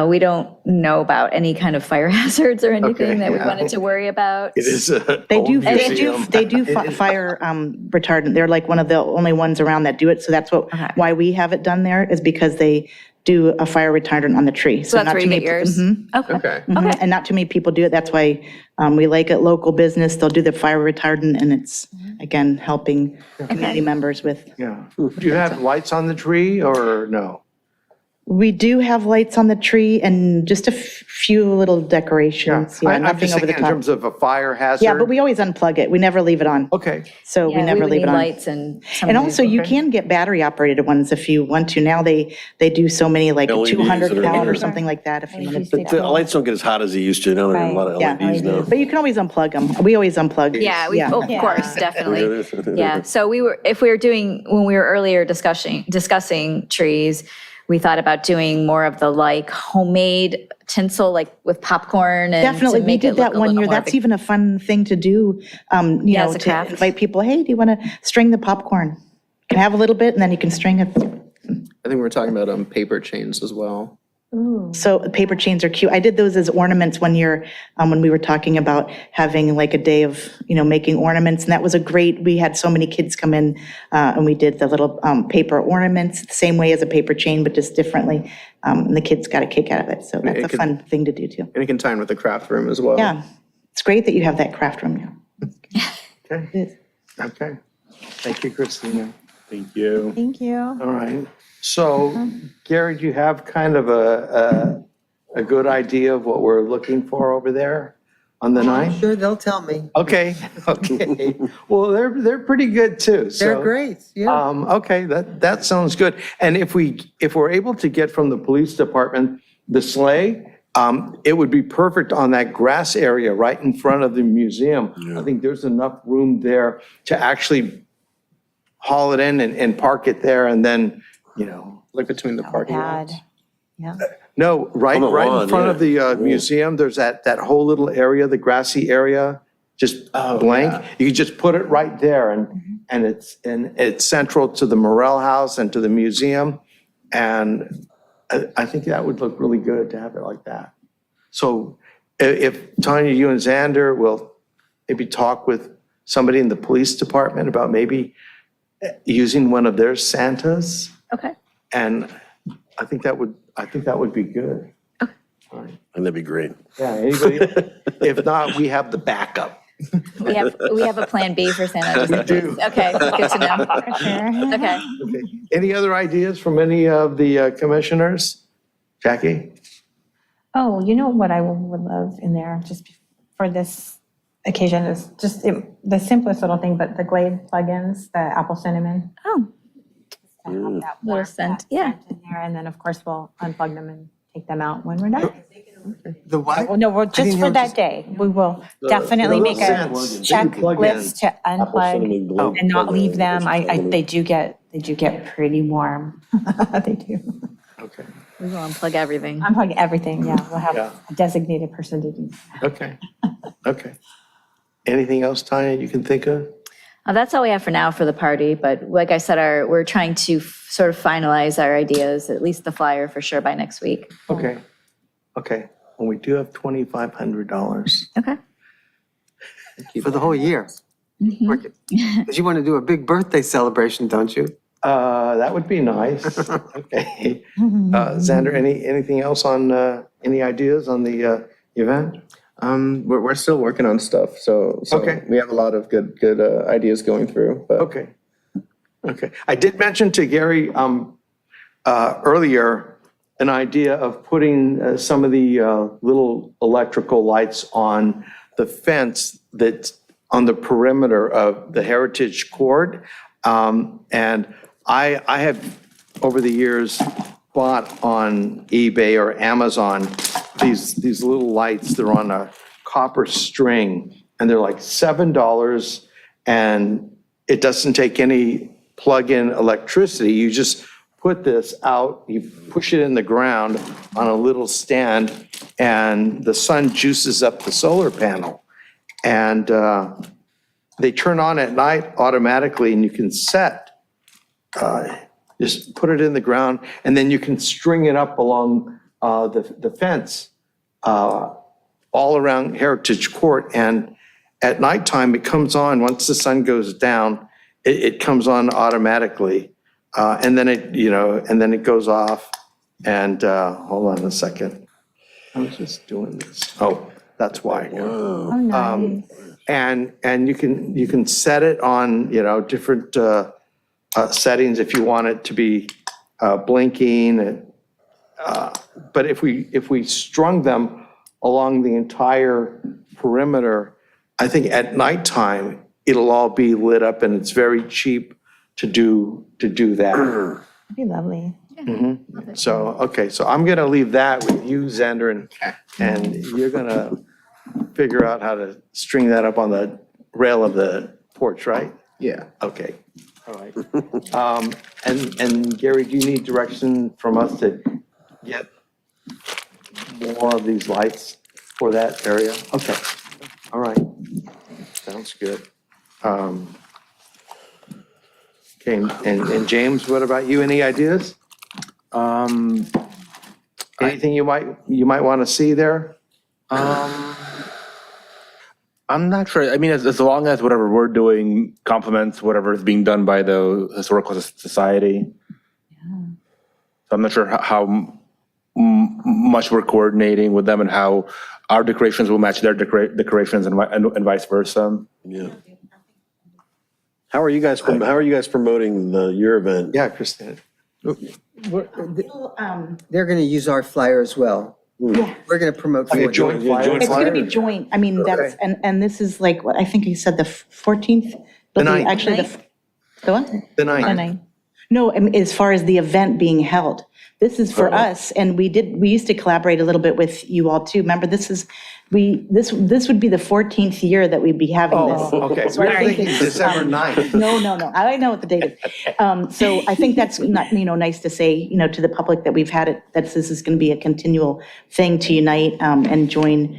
[SPEAKER 2] we don't know about any kind of fire hazards or anything that we
[SPEAKER 4] yeah.
[SPEAKER 2] wanted to worry about.
[SPEAKER 4] It is a
[SPEAKER 1] They
[SPEAKER 4] old
[SPEAKER 1] do,
[SPEAKER 4] museum.
[SPEAKER 1] they do fire retardant. They're like one of the only ones around that do it. So that's why we have it done there, is because they do a fire retardant on the tree.
[SPEAKER 2] So that's
[SPEAKER 1] not
[SPEAKER 2] where
[SPEAKER 1] too
[SPEAKER 2] you get
[SPEAKER 1] many-
[SPEAKER 2] yours?
[SPEAKER 1] Mhm,
[SPEAKER 2] Okay.
[SPEAKER 8] Okay.
[SPEAKER 1] And not too many people do it. That's why we like it, local business. They'll do the fire retardant, and it's, again, helping community members with.
[SPEAKER 4] Yeah. Do you have lights on the tree or no?
[SPEAKER 1] We do have lights on the tree and just a few little decorations. Yeah,
[SPEAKER 4] I'm
[SPEAKER 1] nothing
[SPEAKER 4] just
[SPEAKER 1] over the
[SPEAKER 4] thinking in
[SPEAKER 1] top.
[SPEAKER 4] terms of a fire hazard.
[SPEAKER 1] Yeah, but we always unplug it. We never leave it on.
[SPEAKER 4] Okay,
[SPEAKER 1] So we
[SPEAKER 2] Yeah,
[SPEAKER 1] never
[SPEAKER 2] would
[SPEAKER 1] leave
[SPEAKER 2] need
[SPEAKER 1] it on.
[SPEAKER 2] lights and some
[SPEAKER 1] And
[SPEAKER 2] of these-
[SPEAKER 1] also, you can get battery-operated ones if you want to. Now they do so many, like
[SPEAKER 5] LEDs
[SPEAKER 1] 200
[SPEAKER 5] that are-
[SPEAKER 1] count or something like that, if you want to.
[SPEAKER 5] The lights don't get as hot as they used to, now there are a lot of
[SPEAKER 1] Yeah,
[SPEAKER 5] LEDs now.
[SPEAKER 1] but you can always unplug them. We always unplug.
[SPEAKER 2] Yeah, of course, definitely.
[SPEAKER 5] Yeah.
[SPEAKER 2] Yeah, so when we were earlier discussing trees, we thought about doing more of the like homemade tinsel, like with popcorn and
[SPEAKER 1] Definitely,
[SPEAKER 2] to
[SPEAKER 1] we
[SPEAKER 2] make it
[SPEAKER 1] did that
[SPEAKER 2] look a
[SPEAKER 1] one
[SPEAKER 2] little
[SPEAKER 1] year.
[SPEAKER 2] more
[SPEAKER 1] That's even a fun thing to do,
[SPEAKER 2] Yeah, as a
[SPEAKER 1] to
[SPEAKER 2] craft.
[SPEAKER 1] invite people, hey, do you want to string the popcorn? Can have a little bit, and then you can string it.
[SPEAKER 8] I think we were talking about paper chains as well.
[SPEAKER 1] So paper chains are cute. I did those as ornaments one year when we were talking about having like a day of, making ornaments. And that was we had so many kids come in and we did the little paper ornaments, the same way as a paper chain, but just differently. And the kids got a kick out of it. So that's a fun thing to do too.
[SPEAKER 8] And it can tie in with the craft room as well.
[SPEAKER 1] Yeah, it's great that you have that craft room now.
[SPEAKER 4] okay, okay. Thank you, Christina.
[SPEAKER 3] Thank you.
[SPEAKER 10] Thank you.
[SPEAKER 4] All right. So, Gary, do you have kind of a good idea of what we're looking for over there on the 9th?
[SPEAKER 6] Sure, they'll tell me.
[SPEAKER 4] Okay, okay. Well, they're pretty good too, so.
[SPEAKER 6] They're great, yeah.
[SPEAKER 4] Okay, that sounds good. And if we're able to get from the police department the sleigh, it would be perfect on that grass area right in front of the museum. I think there's enough room there to actually haul it in and park it there, and then,
[SPEAKER 8] Like between the parking lots.
[SPEAKER 10] Yeah.
[SPEAKER 4] no, right
[SPEAKER 5] On the
[SPEAKER 4] in
[SPEAKER 5] lawn,
[SPEAKER 4] front of the
[SPEAKER 5] yeah.
[SPEAKER 4] museum, there's that whole little area, the grassy area, just blank.
[SPEAKER 8] yeah.
[SPEAKER 4] You could just put it right there, and it's central to the Morel House and to the museum. And I think that would look really good to have it like that. So if Tanya, you and Xander will maybe talk with somebody in the police department about maybe using one of their Santas,
[SPEAKER 2] Okay.
[SPEAKER 4] and I think that would be good.
[SPEAKER 5] And that'd be great.
[SPEAKER 4] Yeah, anybody, if not, we have the backup.
[SPEAKER 2] We have a plan B for Santa.
[SPEAKER 4] We do.
[SPEAKER 2] Okay, good to know. Okay.
[SPEAKER 4] Okay. Any other ideas from any of the commissioners? Jackie?
[SPEAKER 10] Oh, you know what I would love in there, just for this occasion, is just the simplest little thing, but the Glade plugins, the apple cinnamon.
[SPEAKER 2] Oh,
[SPEAKER 10] to have that
[SPEAKER 2] little
[SPEAKER 10] warmth,
[SPEAKER 2] scent,
[SPEAKER 10] that
[SPEAKER 2] yeah.
[SPEAKER 10] scent in there, and then, of course, we'll unplug them and take them out when we're done.
[SPEAKER 6] The what?
[SPEAKER 10] Well, no,
[SPEAKER 6] didn't
[SPEAKER 10] just
[SPEAKER 6] hear
[SPEAKER 10] for that
[SPEAKER 6] just-
[SPEAKER 10] day. We will definitely make a
[SPEAKER 4] scents.
[SPEAKER 10] checklist to
[SPEAKER 5] cinnamon
[SPEAKER 10] unplug
[SPEAKER 5] Glade
[SPEAKER 10] and not leave
[SPEAKER 5] plug-in.
[SPEAKER 10] them. They do get pretty warm. They do.
[SPEAKER 4] Okay,
[SPEAKER 2] We will unplug everything.
[SPEAKER 10] Unplug everything, yeah. We'll have
[SPEAKER 4] Yeah.
[SPEAKER 10] a designated person to do that.
[SPEAKER 4] okay, okay. Anything else, Tanya, you can think of?
[SPEAKER 2] That's all we have for now for the party, but like I said, we're trying to sort of finalize our ideas, at least the flyer for sure by next week.
[SPEAKER 4] Okay, okay. Well, we do have $2,500.
[SPEAKER 2] Okay.
[SPEAKER 6] For the whole year? Because you want to do a big birthday celebration, don't you?
[SPEAKER 4] That would be nice. Okay. Xander, anything else on, any ideas on the event?
[SPEAKER 8] We're still working on stuff, so
[SPEAKER 4] Okay.
[SPEAKER 8] we have a lot of good ideas going through. But
[SPEAKER 4] Okay. Okay. I did mention to Gary earlier an idea of putting some of the little electrical lights on the fence that's on the perimeter of the Heritage Court. And I have over the years, bought on eBay or Amazon, these little lights, they're on a copper string, and they're like $7, and it doesn't take any plug-in electricity. You just put this out, you push it in the ground on a little stand, and the sun juices up the solar panel. And they turn on at night automatically, and you can just put it in the ground, and then you can string it up along the fence all around Heritage Court. And at nighttime, it comes on. Once the sun goes down, it comes on automatically. And then it goes off. And hold on a second. I was just doing this. Oh, that's why.
[SPEAKER 10] Oh, nice.
[SPEAKER 4] And you can set it on, different settings if you want it to be blinking. But if we strung them along the entire perimeter, I think at nighttime, it'll all be lit up, and it's very cheap to do that.
[SPEAKER 10] That'd be lovely.
[SPEAKER 4] So, okay, so I'm gonna leave that with you, Xander, and you're gonna figure out how to string that up on the rail of the porch, right?
[SPEAKER 8] Yeah.
[SPEAKER 4] Okay, all right. And Gary, do you need direction from us to get more of these lights for that area? Okay, all right, sounds good. Okay, and James, what about you? Any ideas? Anything you might want to see there?
[SPEAKER 3] I'm not sure. I mean, as long as whatever we're doing complements whatever is being done by the Historical Society. So I'm not sure how much we're coordinating with them and how our decorations will match their decorations and vice versa.
[SPEAKER 5] Yeah. How are you guys promoting your event?
[SPEAKER 4] Yeah, Christine.
[SPEAKER 6] They're going to use our flyer as well.
[SPEAKER 1] Yeah.
[SPEAKER 6] We're going to promote.
[SPEAKER 4] Like a
[SPEAKER 6] for
[SPEAKER 4] joint
[SPEAKER 6] them.
[SPEAKER 4] flyer?
[SPEAKER 1] It's going to be joint. I mean, that's, and this is like, what I think you said, the 14th?
[SPEAKER 4] The
[SPEAKER 1] It'll be
[SPEAKER 4] 9th.
[SPEAKER 1] Actually, the what?
[SPEAKER 4] The 9th.
[SPEAKER 1] No, I mean, as far as the event being held, this is for us, and we used to collaborate a little bit with you all too. Remember, this would be the 14th year that we'd be having this.
[SPEAKER 4] Oh, okay,
[SPEAKER 1] So
[SPEAKER 4] we're
[SPEAKER 1] I think
[SPEAKER 4] thinking
[SPEAKER 1] it's,
[SPEAKER 4] December 9th.
[SPEAKER 1] No, I know what the date is. So I think that's not, nice to say, to the public that we've had it, that this is going to be a continual thing to unite and join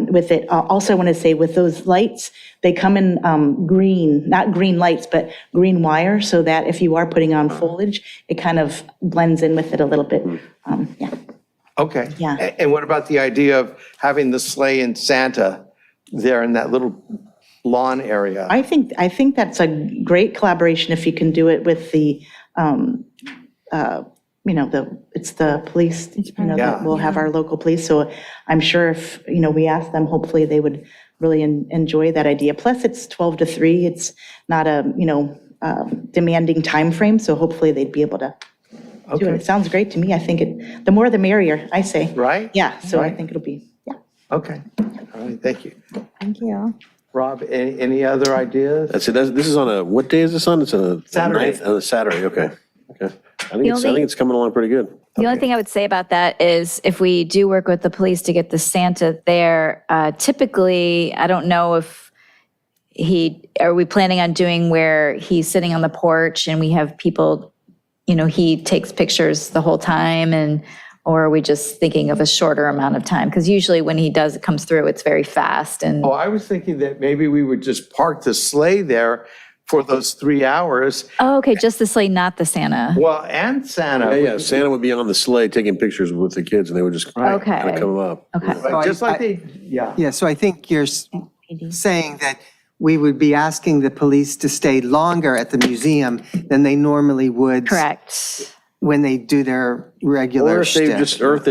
[SPEAKER 1] with it. Also, I want to say with those lights, they come in green, not green lights, but green wire, so that if you are putting on foliage, it kind of blends in with it a little bit. Yeah.
[SPEAKER 4] Okay.
[SPEAKER 1] Yeah.
[SPEAKER 4] And what about the idea of having the sleigh and Santa there in that little lawn area?
[SPEAKER 1] I think that's a great collaboration if you can do it with the, it's the police, that we'll have our local police. So I'm sure if, we ask them, hopefully they would really enjoy that idea. Plus, it's 12 to 3. It's not a, demanding time frame. So hopefully they'd be able to do it. It sounds great to me. I think the more the merrier, I say.
[SPEAKER 4] Right?
[SPEAKER 1] Yeah. So I
[SPEAKER 4] Right.
[SPEAKER 1] think it'll be, yeah.
[SPEAKER 4] Okay, all right, thank you.
[SPEAKER 10] Thank you.
[SPEAKER 4] Rob, any other ideas?
[SPEAKER 5] That's it. This is on a, what day is this on? It's a
[SPEAKER 4] Saturday.
[SPEAKER 5] 9th? On a Saturday, okay. Okay. I think
[SPEAKER 2] only-
[SPEAKER 5] it's coming along pretty good.
[SPEAKER 2] The only thing I would say about that is if we do work with the police to get the Santa there, typically, I don't know if are we planning on doing where he's sitting on the porch and we have people, he takes pictures the whole time, or are we just thinking of a shorter amount of time? Because usually when he comes through, it's very fast and.
[SPEAKER 4] Oh, I was thinking that maybe we would just park the sleigh there for those 3 hours.
[SPEAKER 2] Oh, okay, just the sleigh, not the Santa.
[SPEAKER 4] Well, and Santa.
[SPEAKER 5] Yeah, Santa would be on the sleigh taking pictures with the kids, and they would just kind of
[SPEAKER 2] Okay,
[SPEAKER 5] come up.
[SPEAKER 2] okay.
[SPEAKER 4] Just like they, yeah.
[SPEAKER 6] Yeah, so I think you're saying that we would be asking the police to stay longer at the museum than they normally would.
[SPEAKER 2] Correct.
[SPEAKER 6] When they do their regular
[SPEAKER 5] Or if they
[SPEAKER 6] shtick.
[SPEAKER 5] at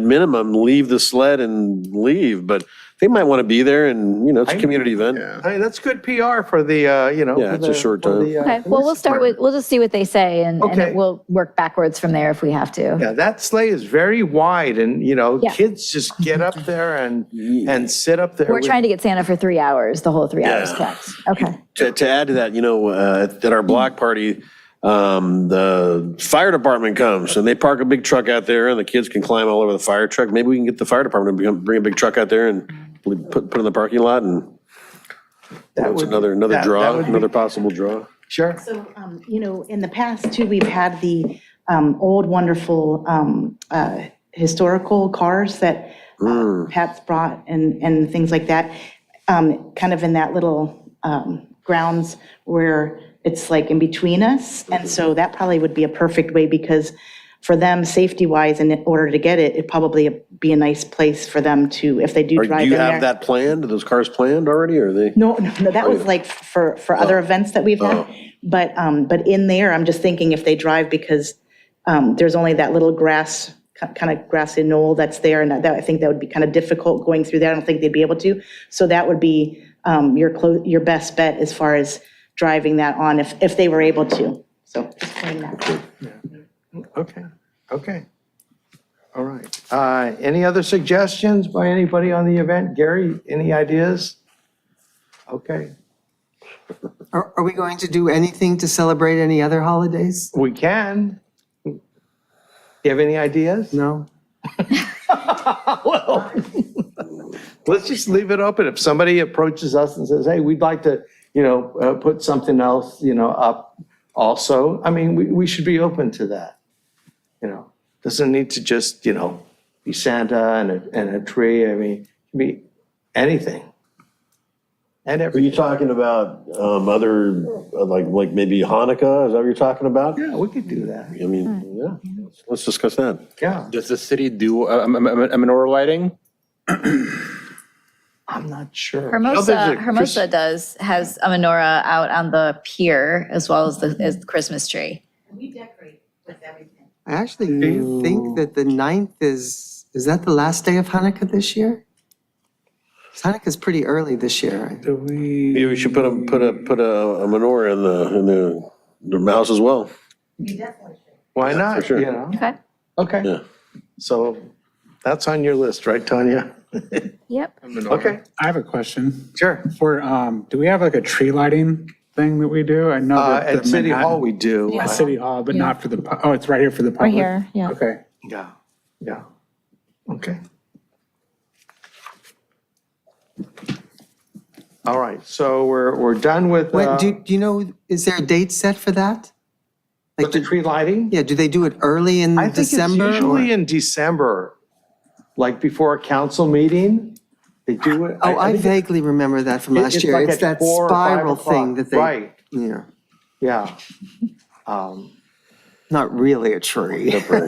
[SPEAKER 5] minimum, leave the sled and leave, but they might want to be there and, it's a community event.
[SPEAKER 4] I mean, that's good PR for the,
[SPEAKER 5] Yeah,
[SPEAKER 4] for
[SPEAKER 5] it's a
[SPEAKER 4] the-
[SPEAKER 5] short
[SPEAKER 4] for
[SPEAKER 5] time.
[SPEAKER 4] the,
[SPEAKER 2] Okay, well, we'll just see what they say and
[SPEAKER 4] Okay.
[SPEAKER 2] we'll work backwards from there if we have to.
[SPEAKER 4] Yeah, that sleigh is very wide and,
[SPEAKER 2] Yeah.
[SPEAKER 4] kids just get up there and sit up there.
[SPEAKER 2] We're trying to get Santa for 3 hours, the whole 3 hours,
[SPEAKER 5] Yeah.
[SPEAKER 2] correct? Okay.
[SPEAKER 5] To add to that, at our block party, the fire department comes and they park a big truck out there and the kids can climb all over the fire truck. Maybe we can get the fire department to bring a big truck out there and put in the parking lot, and that's another draw, another possible draw.
[SPEAKER 4] Sure.
[SPEAKER 1] So, in the past too, we've had the old wonderful historical cars that Pat's brought and things like that, kind of in that little grounds where it's like in between us. And so that probably would be a perfect way, because for them, safety-wise, and in order to get it, it'd probably be a nice place for them to, if they do drive
[SPEAKER 5] Do
[SPEAKER 1] in
[SPEAKER 5] you
[SPEAKER 1] there.
[SPEAKER 5] have that planned? Are those cars planned already, or are they?
[SPEAKER 1] No, that was like for other events that we've had. But in there, I'm just thinking if they drive, because there's only that little grass, kind of grassy knoll that's there, and that I think that would be kind of difficult going through there. I don't think they'd be able to. So that would be your best bet as far as driving that on, if they were able to. So just playing that.
[SPEAKER 4] Okay. All right. Any other suggestions by anybody on the event? Gary, any ideas? Okay,
[SPEAKER 6] Are we going to do anything to celebrate any other holidays?
[SPEAKER 4] we can. You have any ideas?
[SPEAKER 6] No?
[SPEAKER 4] Well, let's just leave it open. If somebody approaches us and says, hey, we'd like to, put something else, up also, I mean, we should be open to that. Doesn't need to just, be Santa and a tree. I mean, it can be anything. And
[SPEAKER 5] Are you
[SPEAKER 4] everything.
[SPEAKER 5] talking about other, like maybe Hanukkah? Is that what you're talking about?
[SPEAKER 4] Yeah, we could do that.
[SPEAKER 5] I mean, yeah, let's discuss that.
[SPEAKER 4] Yeah,
[SPEAKER 3] Does the city do a menorah lighting?
[SPEAKER 4] I'm not sure.
[SPEAKER 2] Hermosa has a menorah out on the pier as well as the Christmas tree.
[SPEAKER 9] We decorate with everything.
[SPEAKER 6] I actually think that the 9th is that the last day of Hanukkah this year? Hanukkah's pretty early this year.
[SPEAKER 5] Maybe we should put a menorah in the house as well.
[SPEAKER 9] We definitely should.
[SPEAKER 4] Why not?
[SPEAKER 5] sure.
[SPEAKER 2] Okay.
[SPEAKER 4] Okay.
[SPEAKER 5] Yeah.
[SPEAKER 4] So that's on your list, right, Tanya?
[SPEAKER 2] Yep.
[SPEAKER 4] Okay,
[SPEAKER 7] I have a question.
[SPEAKER 4] sure.
[SPEAKER 7] For, do we have like a tree lighting thing that we do? I know that
[SPEAKER 4] At
[SPEAKER 7] the
[SPEAKER 4] City
[SPEAKER 7] Manhattan-
[SPEAKER 4] Hall, we do.
[SPEAKER 7] At City Hall, but not for the, oh, it's right here for the public?
[SPEAKER 10] Right here, yeah.
[SPEAKER 7] Okay.
[SPEAKER 4] Yeah. Okay. All right, so we're done with
[SPEAKER 6] Do you know, is there a date set for that? Like,
[SPEAKER 4] the tree lighting?
[SPEAKER 6] yeah, do they do it early in
[SPEAKER 4] I think it's
[SPEAKER 6] December?
[SPEAKER 4] usually
[SPEAKER 6] or-
[SPEAKER 4] in December, like before a council meeting, they do it.
[SPEAKER 6] Oh, I
[SPEAKER 4] think
[SPEAKER 6] vaguely remember that from last
[SPEAKER 4] it's
[SPEAKER 6] year.
[SPEAKER 4] like
[SPEAKER 6] It's
[SPEAKER 4] at
[SPEAKER 6] that
[SPEAKER 4] 4 or 5
[SPEAKER 6] spiral thing
[SPEAKER 4] o'clock.
[SPEAKER 6] that they.
[SPEAKER 4] Right,
[SPEAKER 6] Yeah,
[SPEAKER 4] yeah.
[SPEAKER 6] not really a tree.
[SPEAKER 5] Well,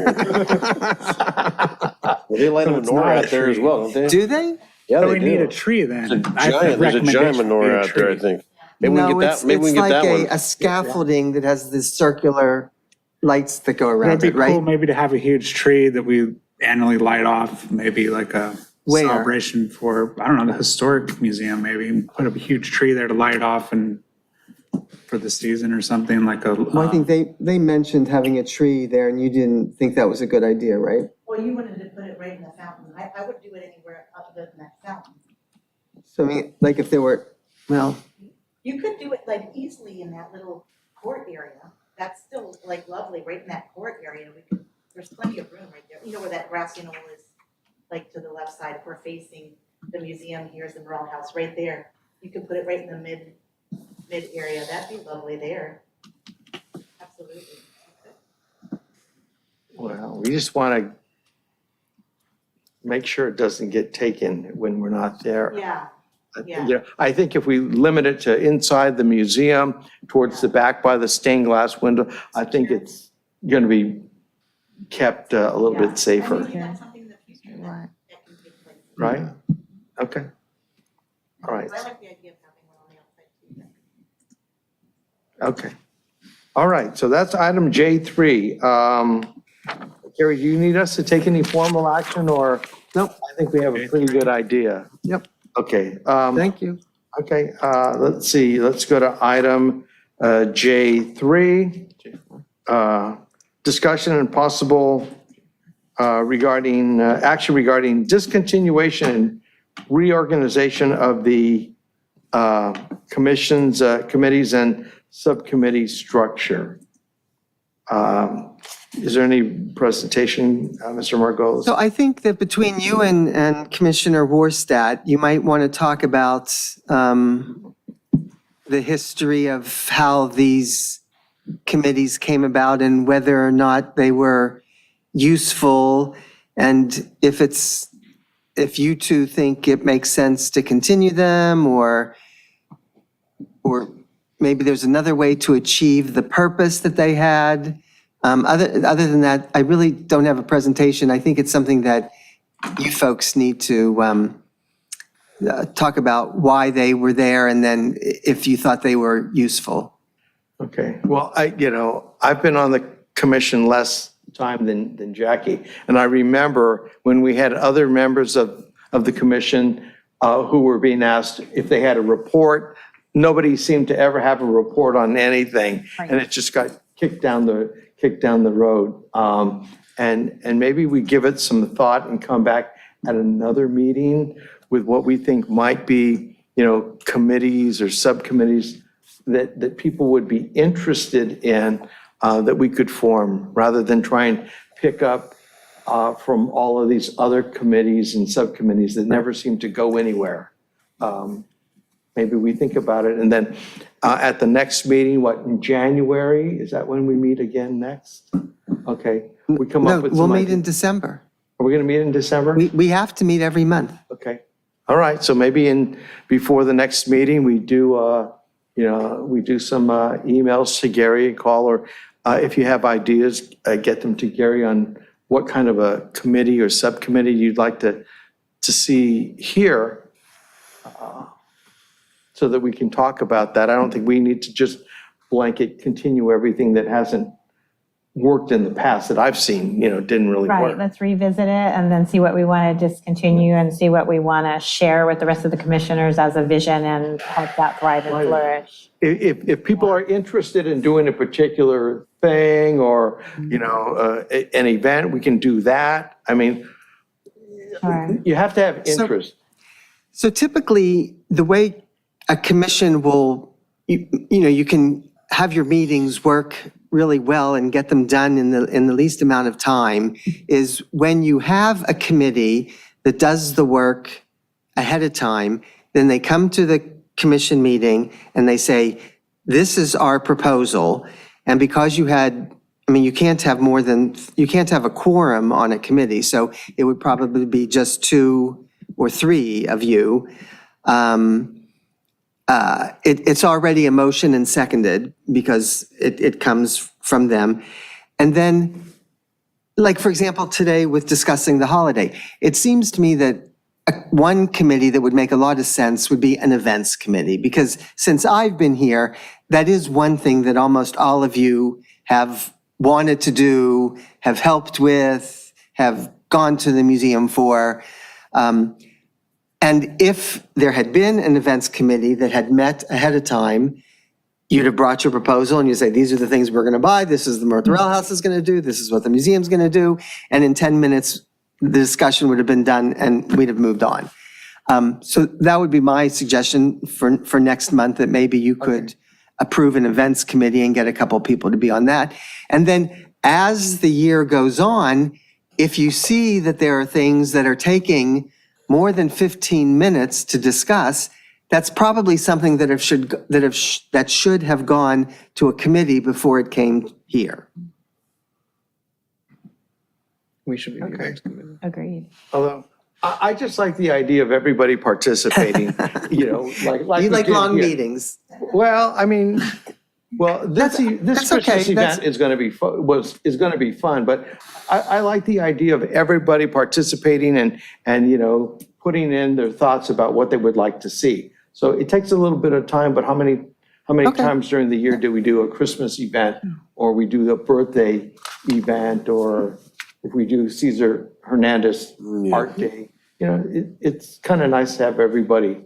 [SPEAKER 5] they light a
[SPEAKER 7] So it's
[SPEAKER 5] menorah
[SPEAKER 7] not a
[SPEAKER 5] out there as
[SPEAKER 7] tree.
[SPEAKER 5] well, don't they?
[SPEAKER 6] Do they?
[SPEAKER 5] Yeah,
[SPEAKER 7] So
[SPEAKER 5] they
[SPEAKER 7] we need a
[SPEAKER 5] do.
[SPEAKER 7] tree then.
[SPEAKER 5] There's a giant menorah out there, I think. Maybe we
[SPEAKER 6] No,
[SPEAKER 5] can get
[SPEAKER 6] it's
[SPEAKER 5] that, maybe we
[SPEAKER 6] it's
[SPEAKER 5] can get
[SPEAKER 6] like
[SPEAKER 5] that one.
[SPEAKER 6] a scaffolding that has this circular lights that go around
[SPEAKER 7] It'd
[SPEAKER 6] it,
[SPEAKER 7] be cool
[SPEAKER 6] right?
[SPEAKER 7] maybe to have a huge tree that we annually light off, maybe like a
[SPEAKER 6] Where?
[SPEAKER 7] celebration for, I don't know, the historic museum, maybe put up a huge tree there to light off and for the season or something like a.
[SPEAKER 6] Well, I think they mentioned having a tree there and you didn't think that was a good idea, right?
[SPEAKER 9] Well, you wanted to put it right in the fountain. I wouldn't do it anywhere other than that fountain.
[SPEAKER 6] So I mean, like if there were, well,
[SPEAKER 9] You could do it like easily in that little court area. That's still like lovely, right in that court area. There's plenty of room right there. You know where that grassy knoll is, like to the left side, if we're facing the museum, here's the Morel House, right there. You could put it right in the mid area. That'd be lovely there. Absolutely.
[SPEAKER 4] Well, we just want to make sure it doesn't get taken when we're not there.
[SPEAKER 9] Yeah, yeah.
[SPEAKER 4] Yeah, I think if we limit it to inside the museum, towards the back by the stained glass window, I think it's going to be kept a little
[SPEAKER 9] Yeah.
[SPEAKER 4] bit safer,
[SPEAKER 9] Maybe that's something in the future that can take place.
[SPEAKER 4] right? Okay. All right,
[SPEAKER 9] I like the idea of having one on the outside too.
[SPEAKER 4] okay. All right, so that's item J3. Gary, do you need us to take any formal action, or?
[SPEAKER 6] Nope.
[SPEAKER 4] I think we have a pretty good idea.
[SPEAKER 6] Yep.
[SPEAKER 4] Okay.
[SPEAKER 6] thank you.
[SPEAKER 4] Okay, let's see, let's go to item J3. Discussion and possible regarding, action regarding discontinuation and reorganization of the commissions, committees and subcommittee structure. Is there any presentation, Mr. Margolis?
[SPEAKER 6] So I think that between you and Commissioner Warstadt, you might want to talk about the history of how these committees came about and whether or not they were useful, and if you two think it makes sense to continue them, or maybe there's another way to achieve the purpose that they had. Other than that, I really don't have a presentation. I think it's something that you folks need to talk about why they were there, and then if you thought they were useful.
[SPEAKER 4] Okay, well, I've been on the commission less time than Jackie, and I remember when we had other members of the commission who were being asked if they had a report. Nobody seemed to ever have a report on anything, and it just got kicked down the road. And maybe we give it some thought and come back at another meeting with what we think might be, committees or subcommittees that people would be interested in, that we could form, rather than try and pick up from all of these other committees and subcommittees that never seem to go anywhere. Maybe we think about it, and then at the next meeting, in January, is that when we meet again next? Okay, we come
[SPEAKER 6] No,
[SPEAKER 4] up with
[SPEAKER 6] we'll
[SPEAKER 4] some
[SPEAKER 6] meet
[SPEAKER 4] ideas.
[SPEAKER 6] in December.
[SPEAKER 4] Are we gonna meet in December?
[SPEAKER 6] We have to meet every month.
[SPEAKER 4] Okay, all right, so maybe before the next meeting, we do, we do some emails to Gary and call, or if you have ideas, get them to Gary on what kind of a committee or subcommittee you'd like to see here, so that we can talk about that. I don't think we need to just blanket continue everything that hasn't worked in the past that I've seen, didn't really
[SPEAKER 10] Right,
[SPEAKER 4] work.
[SPEAKER 10] let's revisit it and then see what we want to discontinue and see what we want to share with the rest of the commissioners as a vision and help that thrive and flourish.
[SPEAKER 4] If people are interested in doing a particular thing or, an event, we can do that. I mean,
[SPEAKER 10] Sure.
[SPEAKER 4] you have to have interest.
[SPEAKER 6] So typically, the way a commission will, you can have your meetings work really well and get them done in the least amount of time, is when you have a committee that does the work ahead of time, then they come to the commission meeting and they say, this is our proposal. And because you can't have you can't have a quorum on a committee, so it would probably be just 2 or 3 of you. It's already a motion and seconded because it comes from them. And then, like, for example, today with discussing the holiday, it seems to me that one committee that would make a lot of sense would be an events committee, because since I've been here, that is one thing that almost all of you have wanted to do, have helped with, have gone to the museum for. And if there had been an events committee that had met ahead of time, you'd have brought your proposal and you say, these are the things we're going to buy, this is the Mortharell House is going to do, this is what the museum's going to do. And in 10 minutes, the discussion would have been done and we'd have moved on. So that would be my suggestion for next month, that maybe you could approve an events committee and get a couple people to be on that. And then as the year goes on, if you see that there are things that are taking more than 15 minutes to discuss, that's probably something that should have gone to a committee before it came here.
[SPEAKER 8] We should be the next committee.
[SPEAKER 10] Agreed.
[SPEAKER 4] Although, I just like the idea of everybody participating, like
[SPEAKER 6] You
[SPEAKER 4] we
[SPEAKER 6] like
[SPEAKER 4] did
[SPEAKER 6] long
[SPEAKER 4] here.
[SPEAKER 6] meetings.
[SPEAKER 4] Well, this
[SPEAKER 6] that's okay.
[SPEAKER 4] Christmas event is going to be fun, but I like the idea of everybody participating and putting in their thoughts about what they would like to see. So it takes a little bit of time, but how many
[SPEAKER 6] Okay.
[SPEAKER 4] times during the year do we do a Christmas event, or we do the birthday event, or if we do Cesar Hernandez Art Day? It's kind of nice to have everybody.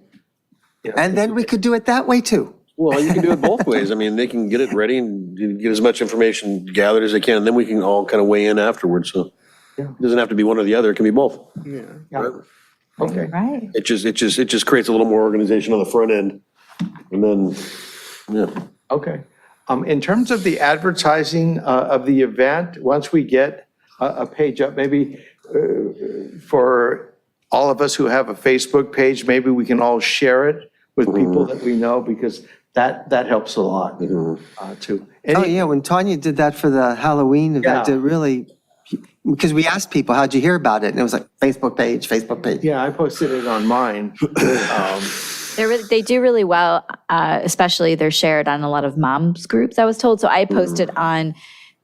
[SPEAKER 6] And then we could do it that way too.
[SPEAKER 5] Well, you can do it both ways. I mean, they can get it ready and get as much information gathered as they can, and then we can all kind of weigh in afterwards. So it doesn't have to be one or the other. It can be both.
[SPEAKER 4] Yeah. Okay.
[SPEAKER 10] Right.
[SPEAKER 5] It just creates a little more organization on the front end. And then, yeah.
[SPEAKER 4] Okay. In terms of the advertising of the event, once we get a page up, maybe for all of us who have a Facebook page, maybe we can all share it with people that we know, because that helps a lot too.
[SPEAKER 6] Oh, yeah, when Tanya did that for the Halloween event,
[SPEAKER 4] Yeah.
[SPEAKER 6] it really, because we asked people, how'd you hear about it? And it was like, Facebook page.
[SPEAKER 4] Yeah, I posted it on mine.
[SPEAKER 2] They do really well, especially they're shared on a lot of moms groups, I was told. So I posted on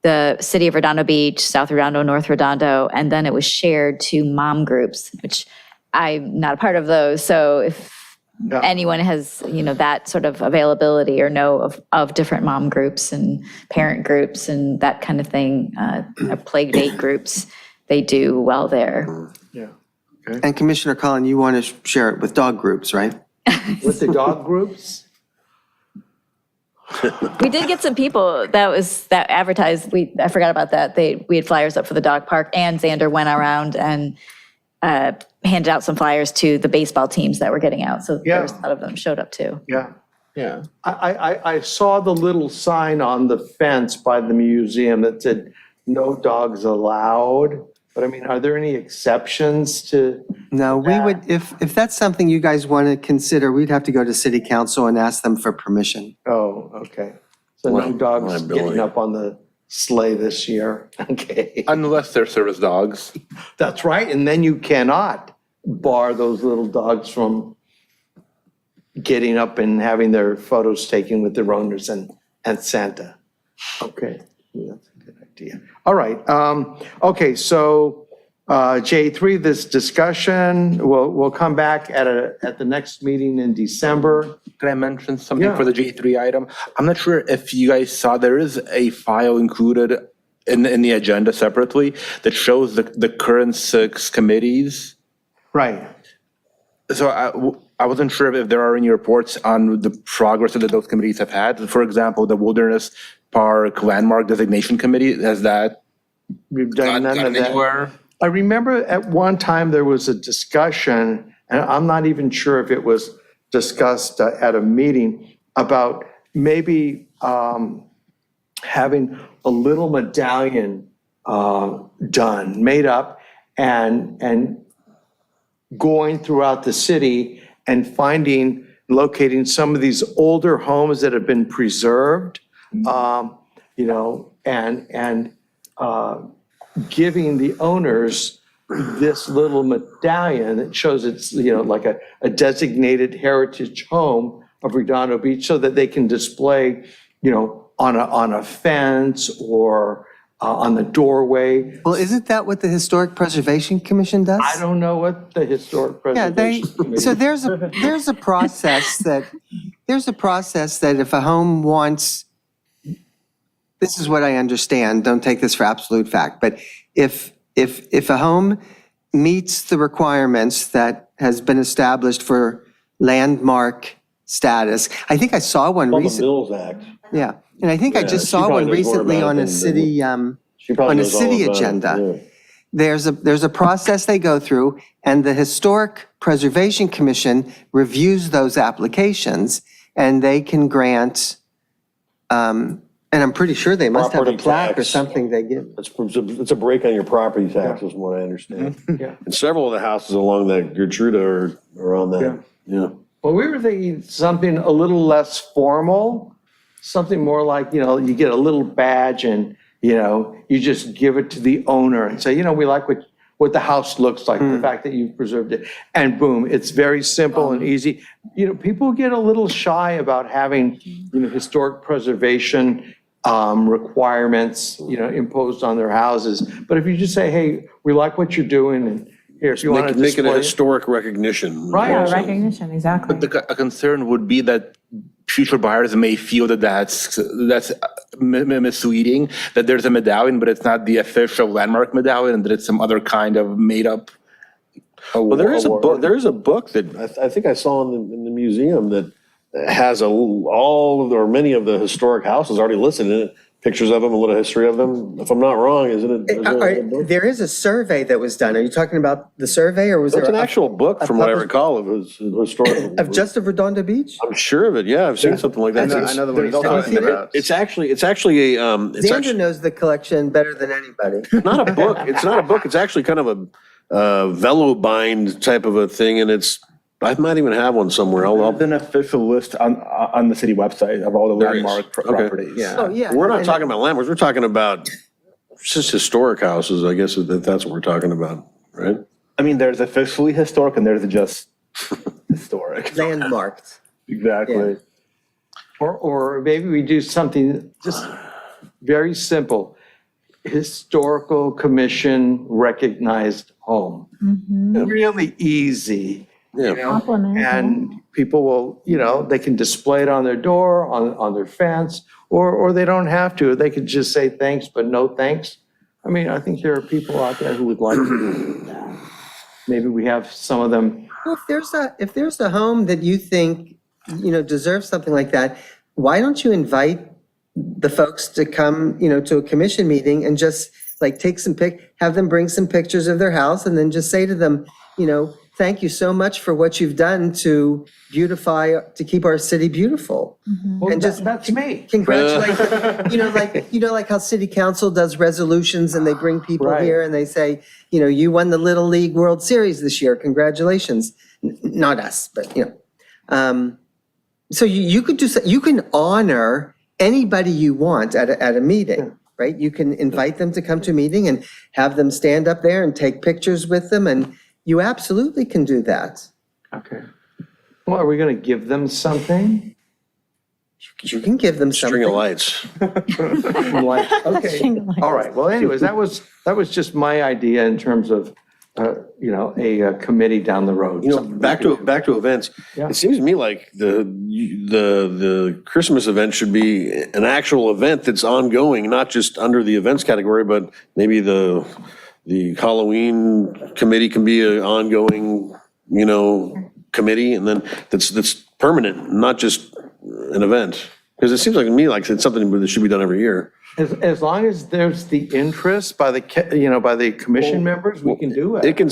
[SPEAKER 2] the City of Redondo Beach, South Redondo, North Redondo, and then it was shared to mom groups, which I'm not a part of those. So if anyone has, that sort of availability or know of different mom groups and parent groups and that kind of thing, plague date groups, they do well there.
[SPEAKER 4] Yeah.
[SPEAKER 6] And Commissioner Collin, you want to share it with dog groups, right?
[SPEAKER 4] With the dog groups?
[SPEAKER 2] We did get some people that advertised. I forgot about that. We had flyers up for the dog park, and Xander went around and handed out some flyers to the baseball teams that were getting out. So there was a lot of them showed up too.
[SPEAKER 4] Yeah.
[SPEAKER 8] Yeah.
[SPEAKER 4] I saw the little sign on the fence by the museum that said, "No dogs allowed." But I mean, are there any exceptions to?
[SPEAKER 6] No, we would, if that's something you guys want to consider, we'd have to go to city council and ask them for permission.
[SPEAKER 4] Oh, okay. So no dogs getting up on the sleigh this year? Okay.
[SPEAKER 3] Unless they're service dogs.
[SPEAKER 4] That's right. And then you cannot bar those little dogs from getting up and having their photos taken with their owners and Santa. Okay, that's a good idea. All right. Okay, so J3, this discussion, we'll come back at the next meeting in December.
[SPEAKER 3] Can I mention something
[SPEAKER 4] Yeah.
[SPEAKER 3] for the J3 item? I'm not sure if you guys saw, there is a file included in the agenda separately that shows the current 6 committees.
[SPEAKER 4] Right.
[SPEAKER 3] So I wasn't sure if there are any reports on the progress that those committees have had. For example, the Wilderness Park Landmark Designation Committee, has that
[SPEAKER 4] We've done none of
[SPEAKER 3] gotten
[SPEAKER 4] that.
[SPEAKER 3] anywhere?
[SPEAKER 4] I remember at one time there was a discussion, and I'm not even sure if it was discussed at a meeting, about maybe having a little medallion done, made up, and going throughout the city and locating some of these older homes that have been preserved, and giving the owners this little medallion that shows it's, like a designated heritage home of Redondo Beach, so that they can display, on a fence or on the doorway.
[SPEAKER 6] Well, isn't that what the Historic Preservation Commission does?
[SPEAKER 4] I don't know what the Historic
[SPEAKER 6] Yeah,
[SPEAKER 4] Preservation Committee.
[SPEAKER 6] so there's a process that if a home wants, this is what I understand, don't take this for absolute fact, but if a home meets the requirements that has been established for landmark status, I think I saw one
[SPEAKER 5] Called the
[SPEAKER 6] recently.
[SPEAKER 5] Mills Act.
[SPEAKER 6] Yeah, and I think I
[SPEAKER 5] Yeah,
[SPEAKER 6] just
[SPEAKER 5] she
[SPEAKER 6] saw
[SPEAKER 5] probably
[SPEAKER 6] one
[SPEAKER 5] knows more
[SPEAKER 6] recently
[SPEAKER 5] about it
[SPEAKER 6] on a
[SPEAKER 5] than-
[SPEAKER 6] city,
[SPEAKER 5] She probably
[SPEAKER 6] on a
[SPEAKER 5] knows all
[SPEAKER 6] city
[SPEAKER 5] about it,
[SPEAKER 6] agenda.
[SPEAKER 5] yeah.
[SPEAKER 6] There's a process they go through, and the Historic Preservation Commission reviews those applications, and they can grant, and I'm pretty sure they must have a
[SPEAKER 5] Property
[SPEAKER 6] plaque or
[SPEAKER 5] tax.
[SPEAKER 6] something they give.
[SPEAKER 5] It's a break on your property taxes, from what I understand.
[SPEAKER 4] Yeah.
[SPEAKER 5] And several of the houses along that Gertruda are on that, yeah.
[SPEAKER 4] Well, we were thinking something a little less formal, something more like, you get a little badge and, you just give it to the owner and say, we like what the house looks like, the fact that you've preserved it. And boom, it's very simple and easy. People get a little shy about having, historic preservation requirements, imposed on their houses. But if you just say, hey, we like what you're doing, and here, if you want to
[SPEAKER 5] Make it a
[SPEAKER 4] display.
[SPEAKER 5] historic recognition.
[SPEAKER 4] Right.
[SPEAKER 10] Yeah, recognition, exactly.
[SPEAKER 3] A concern would be that future buyers may feel that that's misleading, that there's a medallion, but it's not the official landmark medallion, and that it's some other kind of made-up
[SPEAKER 5] Well, there is a
[SPEAKER 3] award.
[SPEAKER 5] book, there is a book that I think I saw in the museum that has all of or many of the historic houses already listed in it, pictures of them, a little history of them? If I'm not wrong, isn't it? Is there a book?
[SPEAKER 6] There is a survey that was done. Are you talking about the survey or was there?
[SPEAKER 5] It's an
[SPEAKER 6] a-
[SPEAKER 5] actual book, from what I
[SPEAKER 6] published-
[SPEAKER 5] recall, of his historical.
[SPEAKER 6] Of just of Redondo Beach?
[SPEAKER 5] I'm sure of it, yeah, I've seen something like that.
[SPEAKER 8] I know the one he's talking about.
[SPEAKER 5] It's actually it's
[SPEAKER 6] Xander
[SPEAKER 5] actually
[SPEAKER 6] knows the collection better than anybody.
[SPEAKER 5] not a book, it's not a book, it's actually kind of a velo bind type of a thing, and I might even have one somewhere.
[SPEAKER 3] There's an official list on the city website of all the
[SPEAKER 5] There is.
[SPEAKER 3] landmark
[SPEAKER 5] Okay.
[SPEAKER 3] properties.
[SPEAKER 8] Yeah.
[SPEAKER 6] Oh, yeah.
[SPEAKER 5] We're not
[SPEAKER 6] and-
[SPEAKER 5] talking about landmarks, we're talking about just historic houses, I guess, if that's what we're talking about, right?
[SPEAKER 3] I mean, there's officially historic and there's just historic.
[SPEAKER 6] Landmarked.
[SPEAKER 3] Exactly.
[SPEAKER 4] Or maybe we do something just very simple. Historical Commission recognized home. Really easy.
[SPEAKER 5] Yeah.
[SPEAKER 10] Compliment.
[SPEAKER 4] And people will, they can display it on their door, on their fence, or they don't have to. They could just say thanks, but no thanks. I mean, I think there are people out there who would like to do that. Maybe we have some of them.
[SPEAKER 6] Well, if there's a home that you think, deserves something like that, why don't you invite the folks to come, to a commission meeting and just like have them bring some pictures of their house and then just say to them, thank you so much for what you've done to keep our city beautiful.
[SPEAKER 4] Well,
[SPEAKER 6] And just
[SPEAKER 4] that's me.
[SPEAKER 6] congratulate them. Like how city council does resolutions and they bring people
[SPEAKER 4] Right.
[SPEAKER 6] here and they say, you won the Little League World Series this year, congratulations. Not us, but so you could you can honor anybody you want at a meeting, right? You can invite them to come to a meeting and have them stand up there and take pictures with them, and you absolutely can do that.
[SPEAKER 4] Okay. Well, are we going to give them something?
[SPEAKER 6] You can give them something.
[SPEAKER 5] String of lights.
[SPEAKER 4] Okay, all right. Well, anyways, that was just my idea in terms of, a committee down the road.
[SPEAKER 5] Back to events.
[SPEAKER 4] Yeah.
[SPEAKER 5] It seems to me like the Christmas event should be an actual event that's ongoing, not just under the events category, but maybe the Halloween committee can be an ongoing, committee, and then that's permanent, not just an event. Because it seems like to me like it's something that should be done every year.
[SPEAKER 4] As long as there's the interest by the commission members, we can do it.
[SPEAKER 5] It can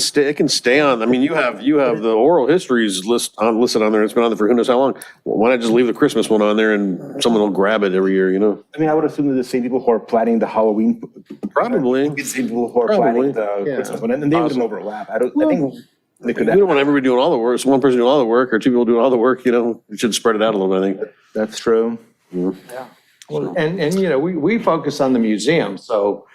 [SPEAKER 5] stay on. I mean, you have the oral histories listed on there. It's been on there for who knows how long. Why not just leave the Christmas one on there and someone will grab it every year,
[SPEAKER 3] I mean, I would assume that the same people who are planning the Halloween.
[SPEAKER 5] Probably.
[SPEAKER 3] The same people who are
[SPEAKER 5] Probably.
[SPEAKER 3] planning the Christmas one, and they wouldn't overlap. I think they could.
[SPEAKER 5] We don't want everybody doing all the work. It's one person doing all the work or two people doing all the work, It should spread it out a little bit, I think.
[SPEAKER 3] That's true.
[SPEAKER 4] Well, and we focus on the museum, so,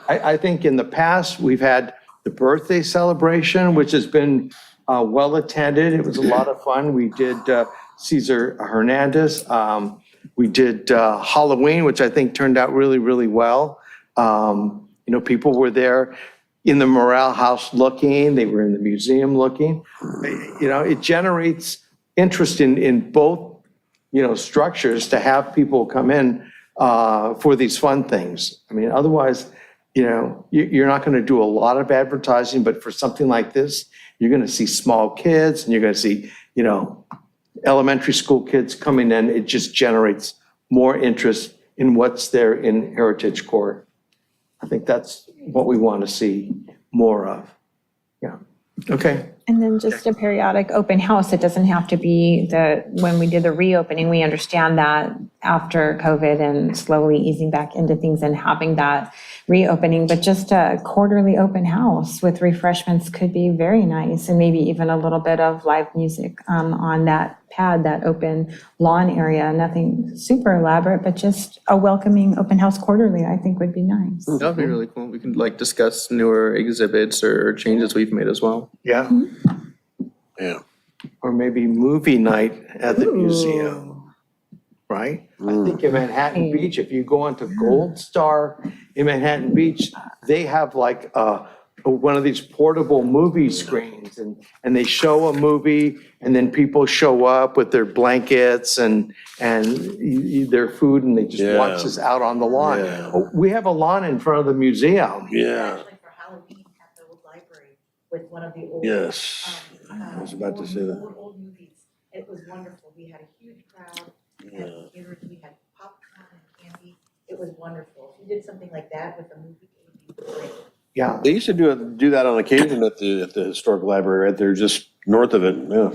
[SPEAKER 4] I think in the past, we've had the birthday celebration, which has been well attended. It was a lot of fun. We did Cesar Hernandez. We did Halloween, which I think turned out really, really well. People were there in the Morale House looking, they were in the museum looking. It generates interest in both structures to have people come in for these fun things. I mean, otherwise, you're not going to do a lot of advertising, but for something like this, you're going to see small kids and you're going to see, elementary school kids coming in. It just generates more interest in what's there in Heritage Court. I think that's what we want to see more of. Yeah. Okay.
[SPEAKER 10] And then just a periodic open house. It doesn't have to be when we did the reopening, we understand that after COVID and slowly easing back into things and having that reopening, but just a quarterly open house with refreshments could be very nice. And maybe even a little bit of live music on that pad, that open lawn area. Nothing super elaborate, but just a welcoming open house quarterly, I think would be nice.
[SPEAKER 8] That would be really cool. We could discuss newer exhibits or changes we've made as well.
[SPEAKER 4] Yeah.
[SPEAKER 5] Yeah.
[SPEAKER 4] Or maybe movie night at the museum, right? I think in Manhattan Beach, if you go onto Gold Star in Manhattan Beach, they have like one of these portable movie screens and they show a movie and then people show up with their blankets and their food and they just watch this out on the lawn.
[SPEAKER 5] Yeah.
[SPEAKER 4] We have a lawn in front of the museum.
[SPEAKER 5] Yeah.
[SPEAKER 9] Actually for Halloween at the old library with one of the old.
[SPEAKER 5] Yes. I was about to say that.
[SPEAKER 9] Old movies. It was wonderful. We had a huge crowd. We had caterers, we had popcorn and candy. was wonderful. If you did something like that with a movie, it would be great.
[SPEAKER 4] Yeah.
[SPEAKER 5] They used to do that on occasion at the historic library, right there, just north of it, yeah.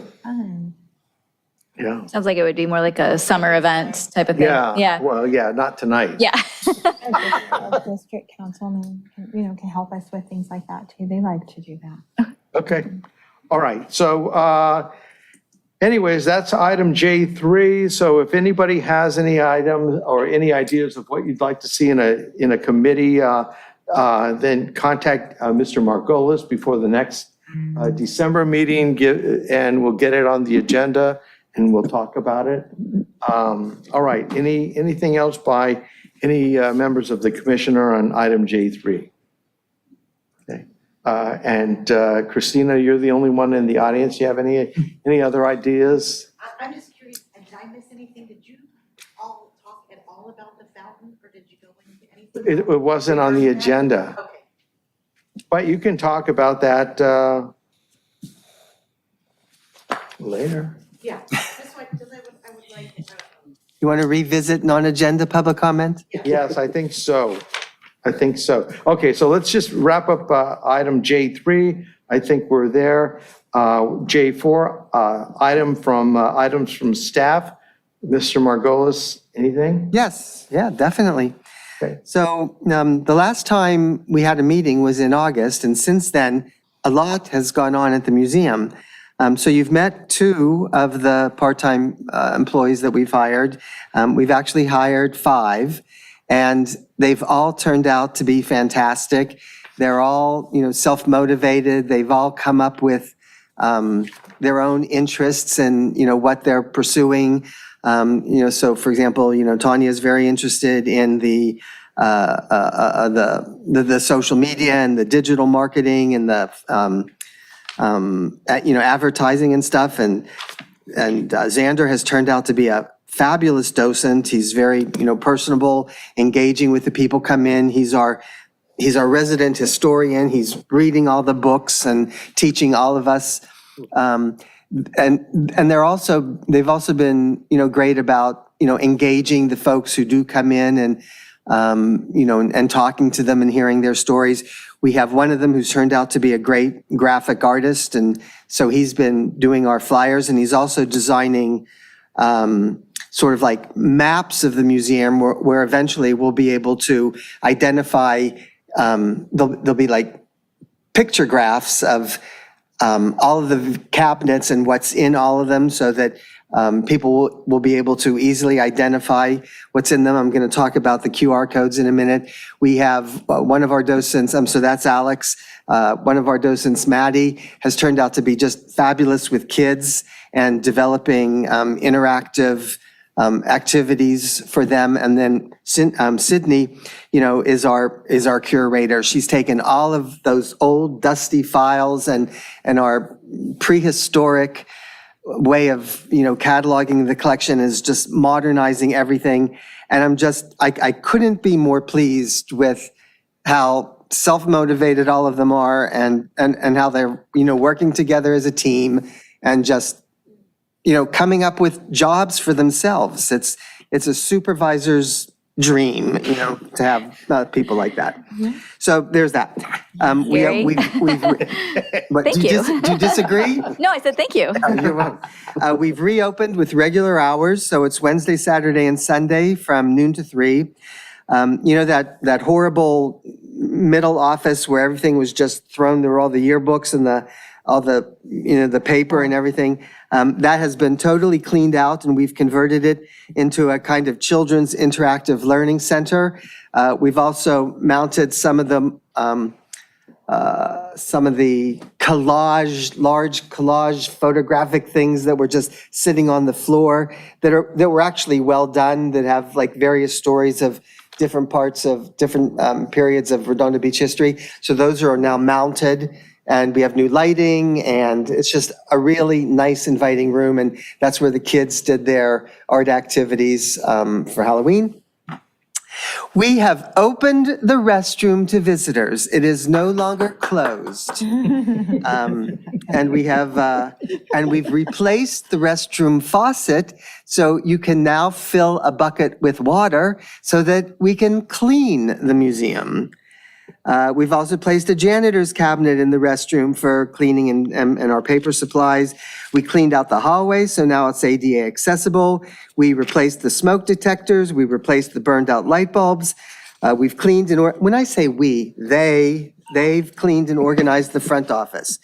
[SPEAKER 4] Yeah.
[SPEAKER 2] Sounds like it would be more like a summer event type of thing.
[SPEAKER 4] Yeah. Well, yeah, not tonight.
[SPEAKER 2] Yeah.
[SPEAKER 10] District councilman, can help us with things like that too. They like to do that.
[SPEAKER 4] Okay. All right. So anyways, that's item J3. So if anybody has any items or any ideas of what you'd like to see in a committee, then contact Mr. Margolis before the next December meeting, and we'll get it on the agenda and we'll talk about it. All right. Anything else by any members of the commissioner on item J3? Okay. And Christina, you're the only one in the audience. You have any other ideas?
[SPEAKER 9] I'm just curious, did I miss anything? Did you all talk at all about the fountain, or did you go into anything?
[SPEAKER 4] It wasn't on the agenda,
[SPEAKER 9] Okay.
[SPEAKER 4] but you can talk about that later.
[SPEAKER 9] Yeah, just like, because I would like,
[SPEAKER 6] You want to revisit non-agenda public comment?
[SPEAKER 4] Yes, I think so. Okay, so let's just wrap up item J3. I think we're there. J4, items from staff. Mr. Margolis, anything?
[SPEAKER 6] Yes, yeah, definitely.
[SPEAKER 4] Okay.
[SPEAKER 6] So the last time we had a meeting was in August, and since then, a lot has gone on at the museum. So you've met 2 of the part-time employees that we've hired. We've actually hired 5, and they've all turned out to be fantastic. They're all, self-motivated. They've all come up with their own interests and, what they're pursuing. So for example, Tanya is very interested in the social media and the digital marketing and the advertising and stuff. And Xander has turned out to be a fabulous docent. He's very, personable, engaging with the people come in. He's our resident historian. He's reading all the books and teaching all of us. And they've also been, great about, engaging the folks who do come in and, and talking to them and hearing their stories. We have one of them who's turned out to be a great graphic artist, and so he's been doing our flyers, and he's also designing sort of like maps of the museum where eventually we'll be able to identify, there'll be like picture graphs of all of the cabinets and what's in all of them so that people will be able to easily identify what's in them. I'm going to talk about the QR codes in a minute. We have one of our docents, so that's Alex. One of our docents, Maddie, has turned out to be just fabulous with kids and developing interactive activities for them. And then Sydney, is our curator. She's taken all of those old dusty files and our prehistoric way of, cataloging the collection is just modernizing everything. And I couldn't be more pleased with how self-motivated all of them are and how they're, working together as a team and just, coming up with jobs for themselves. It's a supervisor's dream, to have people like that. So there's that.
[SPEAKER 2] Gary?
[SPEAKER 6] Thank
[SPEAKER 2] you.
[SPEAKER 6] Do you disagree?
[SPEAKER 2] No, I said thank you.
[SPEAKER 6] You're welcome. We've reopened with regular hours, so it's Wednesday, Saturday, and Sunday from noon to 3. That horrible middle office where everything was just thrown, there were all the yearbooks and all the paper and everything. That has been totally cleaned out, and we've converted it into a kind of children's interactive learning center. We've also mounted some of the large collage photographic things that were just sitting on the floor that were actually well done, that have like various stories of different parts of different periods of Redondo Beach history. So those are now mounted, and we have new lighting, and it's just a really nice, inviting room. And that's where the kids did their art activities for Halloween. We have opened the restroom to visitors. It is no longer closed. And we've replaced the restroom faucet, so you can now fill a bucket with water so that we can clean the museum. We've also placed a janitor's cabinet in the restroom for cleaning and our paper supplies. We cleaned out the hallway, so now it's ADA accessible. We replaced the smoke detectors. We replaced the burned out light bulbs. We've cleaned and, when I say we, they've cleaned and organized the front office.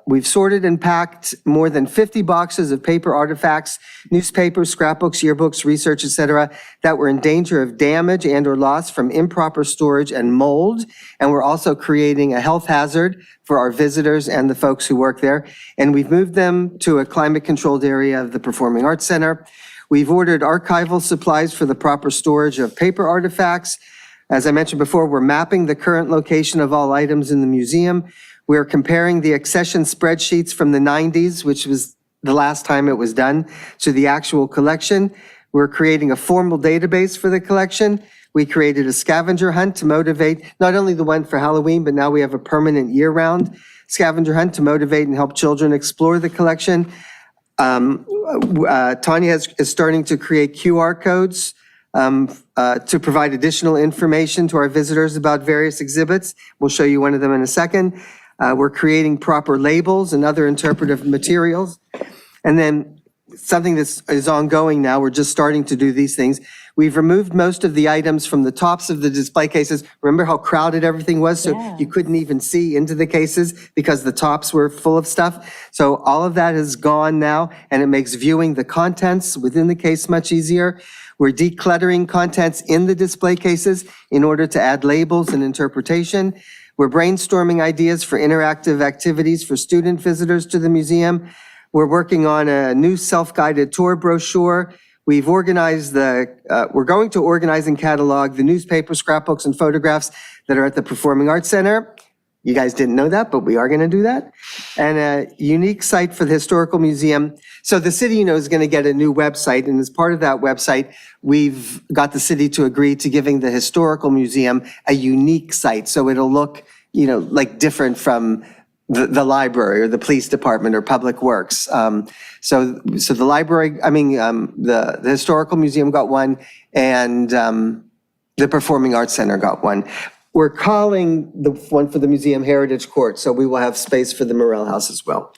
[SPEAKER 6] We've sorted and packed more than 50 boxes of paper artifacts, newspapers, scrapbooks, yearbooks, research, etc., that were in danger of damage and or loss from improper storage and mold. And we're also creating a health hazard for our visitors and the folks who work there. And we've moved them to a climate-controlled area of the Performing Arts Center. We've ordered archival supplies for the proper storage of paper artifacts. As I mentioned before, we're mapping the current location of all items in the museum. We're comparing the accession spreadsheets from the 90s, which was the last time it was done, to the actual collection. We're creating a formal database for the collection. We created a scavenger hunt to motivate, not only the one for Halloween, but now we have a permanent year-round scavenger hunt to motivate and help children explore the collection. Tanya is starting to create QR codes to provide additional information to our visitors about various exhibits. We'll show you one of them in a second. We're creating proper labels and other interpretive materials. And then something that is ongoing now, we're just starting to do these things. We've removed most of the items from the tops of the display cases. Remember how crowded everything was? So you couldn't even see into the cases because the tops were full of stuff. So all of that is gone now, and it makes viewing the contents within the case much easier. We're decluttering contents in the display cases in order to add labels and interpretation. We're brainstorming ideas for interactive activities for student visitors to the museum. We're working on a new self-guided tour brochure. We've organized we're going to organize and catalog the newspaper, scrapbooks, and photographs that are at the Performing Arts Center. You guys didn't know that, but we are going to do that. And a unique site for the Historical Museum. So the city, is going to get a new website, and as part of that website, we've got the city to agree to giving the Historical Museum a unique site. So it'll look, like different from the library or the police department or public works. So the library, the Historical Museum got one, and the Performing Arts Center got one. We're calling the one for the museum Heritage Court, so we will have space for the Morel House as well.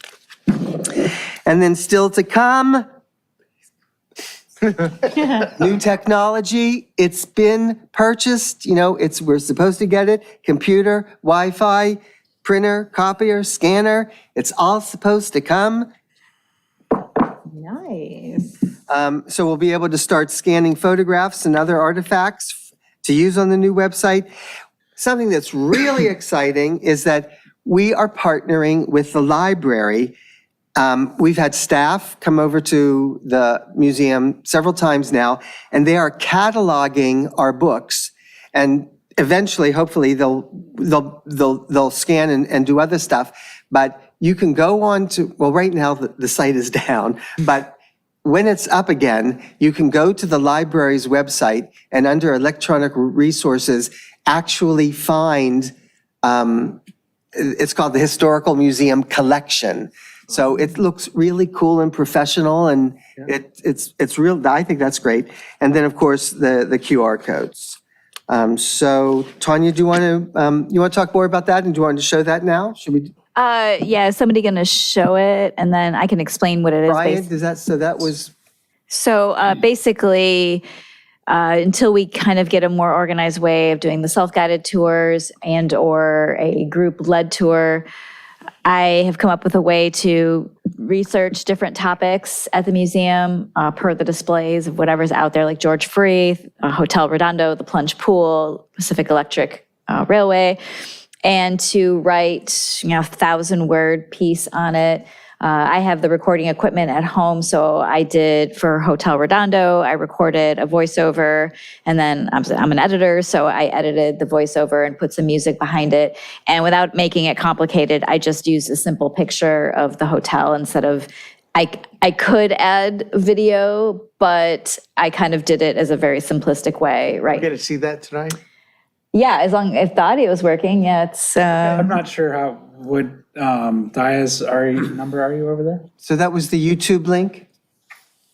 [SPEAKER 6] And then still to come, new technology. It's been purchased, we're supposed to get it. Computer, Wi-Fi, printer, copier, scanner. It's all supposed to come.
[SPEAKER 10] Nice.
[SPEAKER 6] So we'll be able to start scanning photographs and other artifacts to use on the new website. Something that's really exciting is that we are partnering with the library. We've had staff come over to the museum several times now, and they are cataloging our books. And eventually, hopefully, they'll scan and do other stuff. But you can go on to, well, right now the site is down, but when it's up again, you can go to the library's website and under electronic resources, actually find, it's called the Historical Museum Collection. So it looks really cool and professional, and it's real. I think that's great. And then, of course, the QR codes. So Tanya, do you want to talk more about that, and do you want to show that now? Should we?
[SPEAKER 2] Yeah, is somebody going to show it, and then I can explain what it is.
[SPEAKER 6] Brian, does that? So that was.
[SPEAKER 2] So basically, until we kind of get a more organized way of doing the self-guided tours and or a group-led tour, I have come up with a way to research different topics at the museum per the displays of whatever's out there, like George Freeth, Hotel Redondo, the plunge pool, Pacific Electric Railway, and to write 1,000-word piece on it. I have the recording equipment at home, so I did for Hotel Redondo, I recorded a voiceover, and then I'm an editor, so I edited the voiceover and put some music behind it. And without making it complicated, I just used a simple picture of the hotel instead of I could add video, but I kind of did it as a very simplistic way, right?
[SPEAKER 4] Get to see that tonight?
[SPEAKER 2] Yeah, if the audio is working, yeah, it's,
[SPEAKER 7] I'm not sure how, Dia's number are you over there?
[SPEAKER 6] So that was the YouTube link?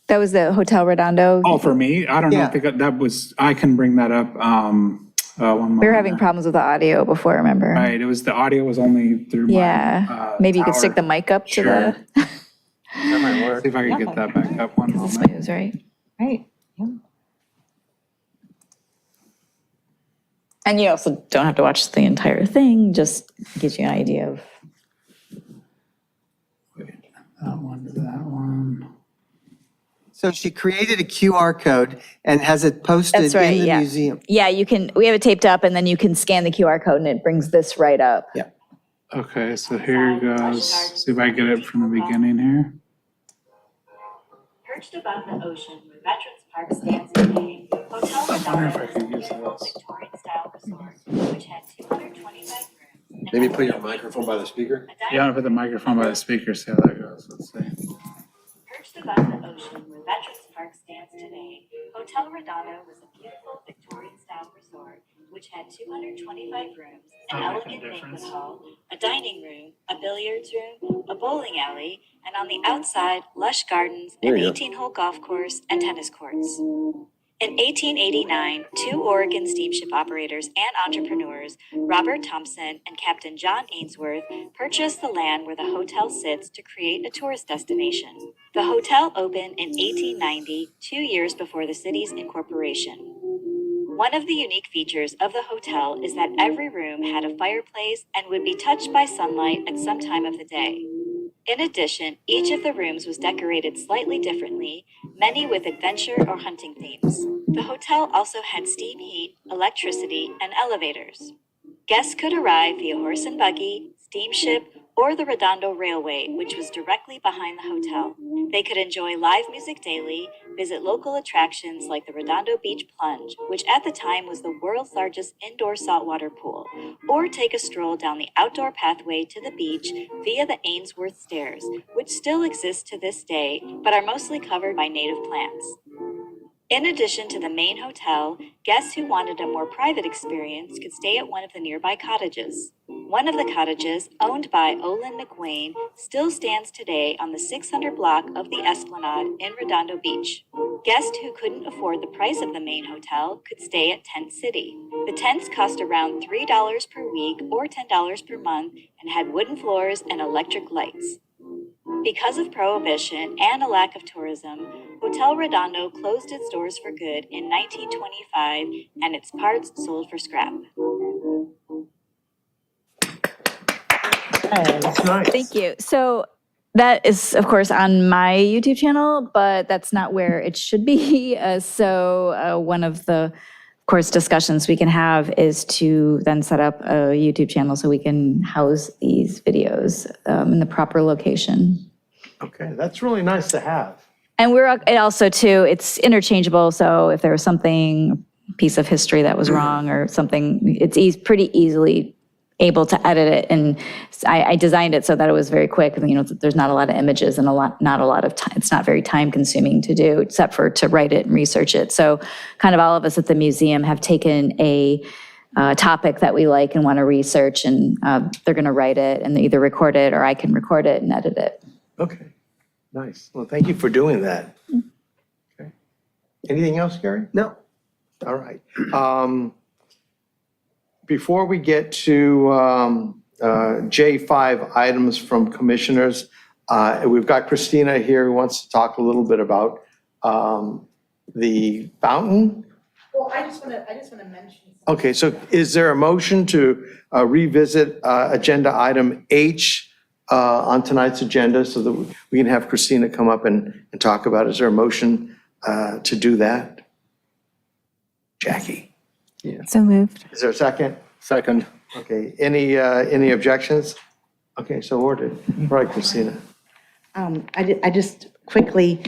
[SPEAKER 2] that was the Hotel Redondo.
[SPEAKER 7] Oh, for me? I don't know if that was, I can bring that up. One moment.
[SPEAKER 2] We were having problems with the audio before, remember?
[SPEAKER 7] Right, the audio was only through my.
[SPEAKER 2] Yeah, maybe you could stick the mic up to the,
[SPEAKER 7] That might work. See if I can get that back up one
[SPEAKER 2] this
[SPEAKER 7] moment.
[SPEAKER 2] way is right.
[SPEAKER 10] Right.
[SPEAKER 2] And you also don't have to watch the entire thing, just gives you an idea of.
[SPEAKER 7] Wait, that one to that one.
[SPEAKER 6] So she created a QR code and has it posted
[SPEAKER 2] That's right,
[SPEAKER 6] in the
[SPEAKER 2] yeah.
[SPEAKER 6] museum.
[SPEAKER 2] Yeah, we have it taped up and then you can scan the QR code and it brings this right up.
[SPEAKER 6] Yeah.
[SPEAKER 7] Okay, so here goes, see if I get it from the beginning here.
[SPEAKER 11] Perched above the ocean where Veterans Park stands today, Hotel
[SPEAKER 7] wonder if I
[SPEAKER 11] Redondo is
[SPEAKER 7] could
[SPEAKER 11] a
[SPEAKER 7] use
[SPEAKER 11] beautiful
[SPEAKER 7] this.
[SPEAKER 11] Victorian-style resort, which had 225 rooms. and
[SPEAKER 5] Maybe
[SPEAKER 11] has
[SPEAKER 5] put your
[SPEAKER 11] a
[SPEAKER 5] microphone by the speaker.
[SPEAKER 11] dining
[SPEAKER 7] Yeah, I'm gonna put the microphone by the speaker, see how that goes, let's see.
[SPEAKER 11] Perched above the ocean where Veterans Park stands today, Hotel Redondo was a beautiful Victorian-style resort which had 225 rooms, an
[SPEAKER 7] That
[SPEAKER 11] elegant
[SPEAKER 7] makes a
[SPEAKER 11] banquet
[SPEAKER 7] difference.
[SPEAKER 11] hall, a dining room, a billiards room, a bowling alley, and on the outside, lush gardens, an
[SPEAKER 5] There you go.
[SPEAKER 11] 18-hole golf course, and tennis courts. In 1889, two Oregon steamship operators and entrepreneurs, Robert Thompson and Captain John Ainsworth, purchased the land where the hotel sits to create a tourist destination. The hotel opened in 1890, 2 years before the city's incorporation. One of the unique features of the hotel is that every room had a fireplace and would be touched by sunlight at some time of the day. In addition, each of the rooms was decorated slightly differently, many with adventure or hunting themes. The hotel also had steam heat, electricity, and elevators. Guests could arrive via horse and buggy, steamship, or the Redondo Railway, which was directly behind the hotel. They could enjoy live music daily, visit local attractions like the Redondo Beach Plunge, which at the time was the world's largest indoor saltwater pool, or take a stroll down the outdoor pathway to the beach via the Ainsworth Stairs, which still exist to this day, but are mostly covered by native plants. In addition to the main hotel, guests who wanted a more private experience could stay at one of the nearby cottages. One of the cottages, owned by Olin McWayne, still stands today on the 600 block of the Esplanade in Redondo Beach. Guests who couldn't afford the price of the main hotel could stay at Tent City. The tents cost around $3 per week or $10 per month and had wooden floors and electric lights. Because of prohibition and a lack of tourism, Hotel Redondo closed its doors for good in 1925 and its parts sold for scrap.
[SPEAKER 4] That's nice.
[SPEAKER 2] Thank you. So that is, of course, on my YouTube channel, but that's not where it should be. One of the, of course, discussions we can have is to then set up a YouTube channel so we can house these videos in the proper location.
[SPEAKER 4] Okay, that's really nice to have.
[SPEAKER 2] And it also too, it's interchangeable. So if there was something, piece of history that was wrong or something, it's pretty easily able to edit it. And I designed it so that it was very quick. There's not a lot of images and not a lot of time. It's not very time consuming to do, except for to write it and research it. So kind of all of us at the museum have taken a topic that we like and want to research, and they're going to write it and either record it or I can record it and edit it.
[SPEAKER 4] Okay, nice. Well, thank you for doing that. Okay. Anything else, Gary?
[SPEAKER 6] No.
[SPEAKER 4] All right. Before we get to J5 items from commissioners, we've got Christina here who wants to talk a little bit about the fountain.
[SPEAKER 9] Well, I just want to mention.
[SPEAKER 4] Okay, so is there a motion to revisit agenda item H on tonight's agenda so that we can have Christina come up and talk about it? Is there a motion to do that? Jackie?
[SPEAKER 10] So moved.
[SPEAKER 4] Is there a second?
[SPEAKER 3] Second.
[SPEAKER 4] Okay, any objections? Okay, so ordered. All right, Christina.
[SPEAKER 1] I just quickly,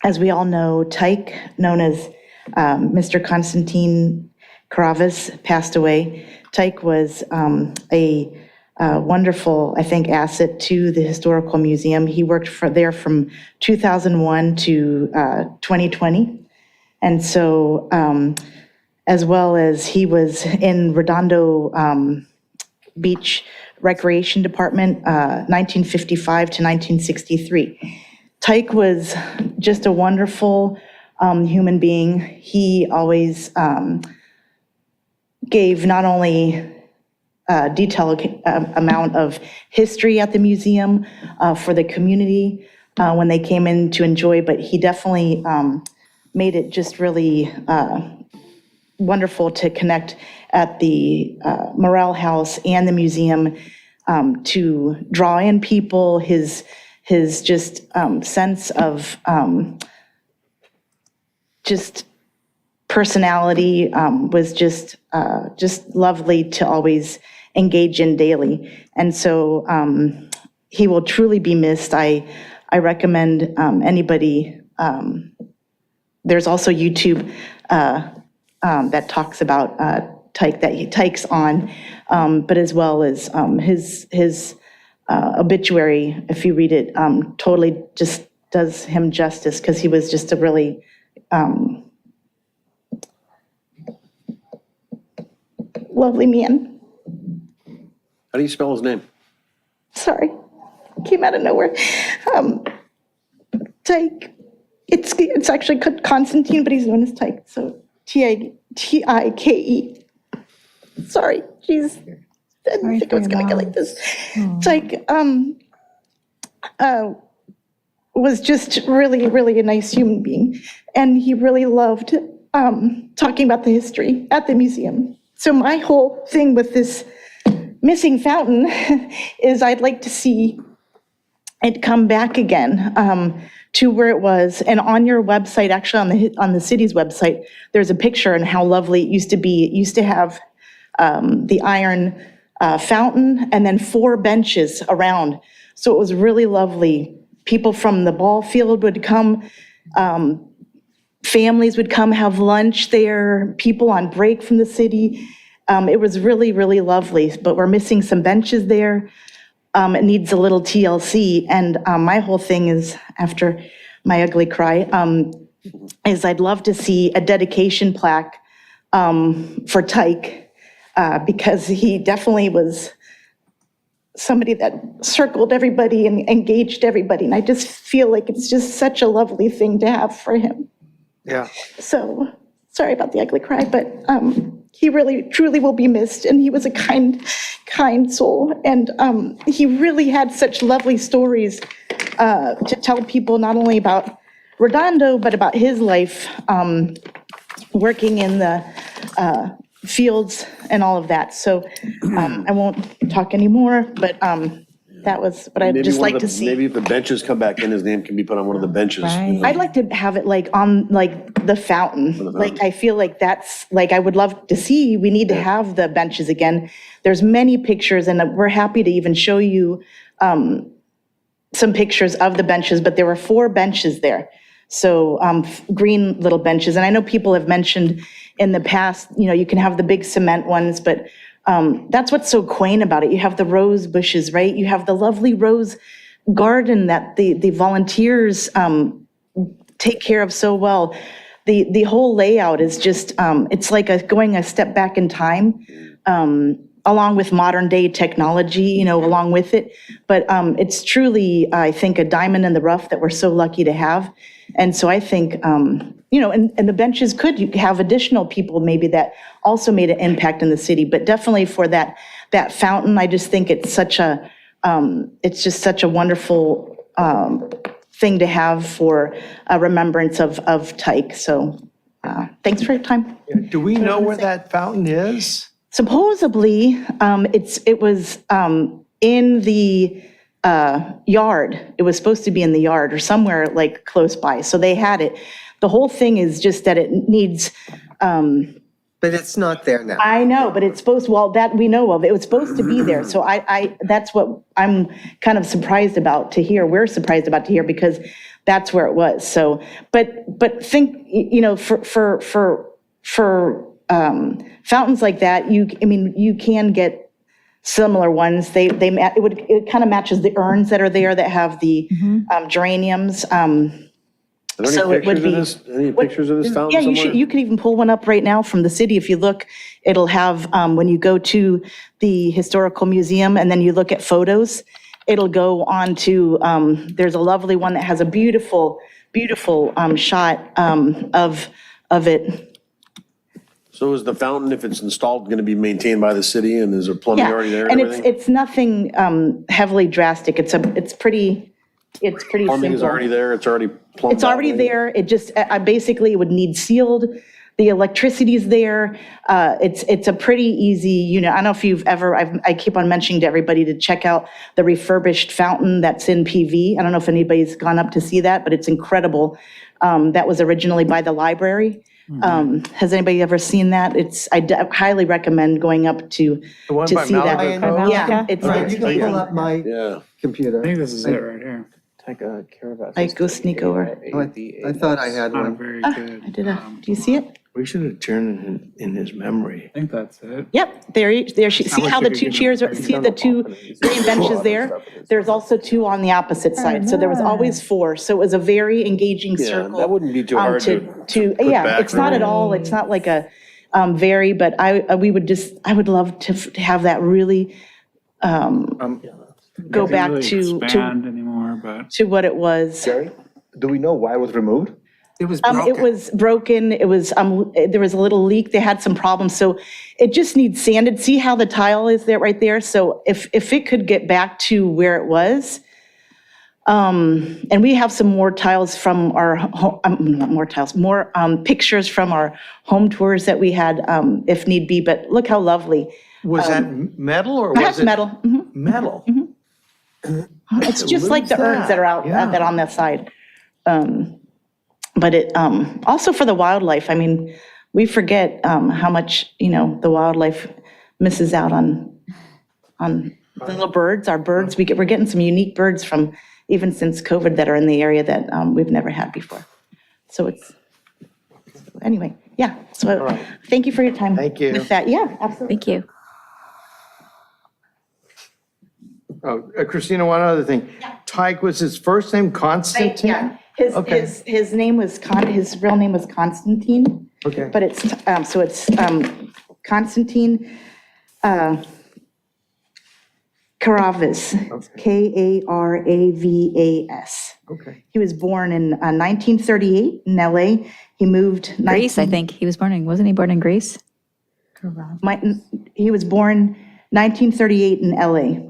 [SPEAKER 1] as we all know, Tyke, known as Mr. Konstantin Karavas, passed away. Tyke was a wonderful, I think, asset to the Historical Museum. He worked there from 2001 to 2020. And so, as well as he was in Redondo Beach Recreation Department, 1955 to 1963. Tyke was just a wonderful human being. He always gave not only detailed amount of history at the museum for the community when they came in to enjoy, but he definitely made it just really wonderful to connect at the Morale House and the museum to draw in people. His just sense of just personality was just lovely to always engage in daily. And so he will truly be missed. I recommend anybody, there's also YouTube that talks about Tyke, that he Tyke's on, but as well as his obituary, if you read it, totally just does him justice, because he was just a really lovely man.
[SPEAKER 5] How do you spell his name?
[SPEAKER 1] Sorry, came out of nowhere. Tyke, it's actually Constantine, but he's known as Tyke, so Tike. Sorry, jeez, I didn't think I was gonna get like this. Tyke was just really, really a nice human being, and he really loved talking about the history at the museum. So my whole thing with this missing fountain is I'd like to see it come back again to where it was. And on your website, actually on the city's website, there's a picture and how lovely it used to be. It used to have the iron fountain and then 4 benches around. So it was really lovely. People from the ball field would come, families would come have lunch there, people on break from the city. It was really, really lovely, but we're missing some benches there. It needs a little TLC. And my whole thing is, after my ugly cry, is I'd love to see a dedication plaque for Tyke, because he definitely was somebody that circled everybody and engaged everybody. And I just feel like it's just such a lovely thing to have for him.
[SPEAKER 4] Yeah.
[SPEAKER 1] So, sorry about the ugly cry, but he really, truly will be missed. And he was a kind soul. And he really had such lovely stories to tell people, not only about Redondo, but about his life working in the fields and all of that. So I won't talk anymore, but that was what I'd just like to see.
[SPEAKER 5] Maybe if the benches come back in, his name can be put on one of the benches.
[SPEAKER 10] Right.
[SPEAKER 1] I'd like to have it like on like the fountain. Like, I feel like that's like, I would love to see, we need to have the benches again. There's many pictures, and we're happy to even show you some pictures of the benches, but there were 4 benches there. So green little benches. And I know people have mentioned in the past, you can have the big cement ones, but that's what's so quaint about it. You have the rose bushes, right? You have the lovely rose garden that the volunteers take care of so well. The whole layout is just, it's like going a step back in time, along with modern day technology, along with it. But it's truly, I think, a diamond in the rough that we're so lucky to have. And so I think, and the benches could have additional people maybe that also made an impact in the city, but definitely for that fountain, I just think it's it's just such a wonderful thing to have for a remembrance of Tyke. So thanks for your time.
[SPEAKER 4] Do we know where that fountain is?
[SPEAKER 1] Supposedly, it was in the yard. It was supposed to be in the yard or somewhere like close by. So they had it. The whole thing is just that it needs.
[SPEAKER 6] But it's not there now.
[SPEAKER 1] I know, but it's supposed, well, that we know of, it was supposed to be there. So that's what I'm kind of surprised about to hear. We're surprised about to hear, because that's where it was. So, but think, for fountains like that, you can get similar ones. It kind of matches the urns that are there that have the geraniums.
[SPEAKER 5] Are there
[SPEAKER 1] So
[SPEAKER 5] any
[SPEAKER 1] it would
[SPEAKER 5] pictures of
[SPEAKER 1] be-
[SPEAKER 5] this, any pictures of this fountain
[SPEAKER 1] Yeah,
[SPEAKER 5] somewhere?
[SPEAKER 1] you could even pull one up right now from the city. If you look, it'll have, when you go to the historical museum and then you look at photos, it'll go on to, there's a lovely one that has a beautiful, beautiful shot of it.
[SPEAKER 5] So is the fountain, if it's installed, going to be maintained by the city, and is there plumbing
[SPEAKER 1] Yeah,
[SPEAKER 5] already there
[SPEAKER 1] and
[SPEAKER 5] and
[SPEAKER 1] it's,
[SPEAKER 5] everything?
[SPEAKER 1] it's nothing heavily drastic. It's pretty
[SPEAKER 5] Plumbing is
[SPEAKER 1] simple.
[SPEAKER 5] already there, it's already plumbed
[SPEAKER 1] It's already
[SPEAKER 5] out, right?
[SPEAKER 1] there. It just, I basically would need sealed. The electricity's there. It's a pretty easy, I don't know if you've ever, I keep on mentioning to everybody to check out the refurbished fountain that's in PV. I don't know if anybody's gone up to see that, but it's incredible. That was originally by the library. Has anybody ever seen that? I highly recommend going up to
[SPEAKER 4] The one
[SPEAKER 1] to
[SPEAKER 4] by
[SPEAKER 1] see that.
[SPEAKER 4] Malaga
[SPEAKER 10] Cove?
[SPEAKER 1] Yeah, it's,
[SPEAKER 6] Right, you can pull up my
[SPEAKER 5] Yeah.
[SPEAKER 6] computer.
[SPEAKER 7] I think this is it right here.
[SPEAKER 1] I go sneak over.
[SPEAKER 6] I thought I had
[SPEAKER 7] Not a
[SPEAKER 6] one.
[SPEAKER 7] very
[SPEAKER 1] I
[SPEAKER 7] good.
[SPEAKER 1] did do you see it?
[SPEAKER 4] We should have turned in his memory.
[SPEAKER 7] I think that's it.
[SPEAKER 1] Yep, there, see how the two chairs, see the two green benches there? There's also two on the opposite side, so there was always four, so it was a very engaging
[SPEAKER 5] Yeah,
[SPEAKER 1] circle.
[SPEAKER 5] that wouldn't be too hard to put
[SPEAKER 1] Yeah,
[SPEAKER 5] back,
[SPEAKER 1] it's not at
[SPEAKER 5] really.
[SPEAKER 1] all, it's not like a, but I would love to have that really go
[SPEAKER 7] Can't
[SPEAKER 1] back
[SPEAKER 7] really
[SPEAKER 1] to
[SPEAKER 7] expand anymore, but
[SPEAKER 1] what it was.
[SPEAKER 3] Jerry, do we know why it was removed?
[SPEAKER 6] It was
[SPEAKER 1] It
[SPEAKER 6] broken.
[SPEAKER 1] was broken, it was, there was a little leak, they had some problems, so it just needs sanded. See how the tile is there, right there? So if it could get back to where it was, and we have some more tiles from our, not more tiles, more pictures from our home tours that we had, if need be, but look how lovely.
[SPEAKER 4] Was that metal or was
[SPEAKER 1] That's
[SPEAKER 4] it?
[SPEAKER 1] metal, mhm.
[SPEAKER 4] Metal.
[SPEAKER 1] It's just like the urns that are out, that on that side. But it, also for the wildlife, I mean, we forget how much, the wildlife misses out on the little birds, our birds. We're getting some unique birds from, even since COVID, that are in the area that we've never had before. So anyway, yeah, so thank you for your time.
[SPEAKER 4] Thank you.
[SPEAKER 1] With that, yeah, absolutely.
[SPEAKER 2] Thank you.
[SPEAKER 4] Oh, Christina, one other thing. Tyke, was his first name Constantine?
[SPEAKER 1] Yeah,
[SPEAKER 4] Okay.
[SPEAKER 1] his name was, his real name was Constantine.
[SPEAKER 4] Okay.
[SPEAKER 1] But it's, so it's Constantine Karavas, Karavas.
[SPEAKER 4] Okay.
[SPEAKER 1] He was born in 1938 in LA. He moved.
[SPEAKER 2] Greece, I think. He was wasn't he born in Greece?
[SPEAKER 1] He was born 1938 in LA.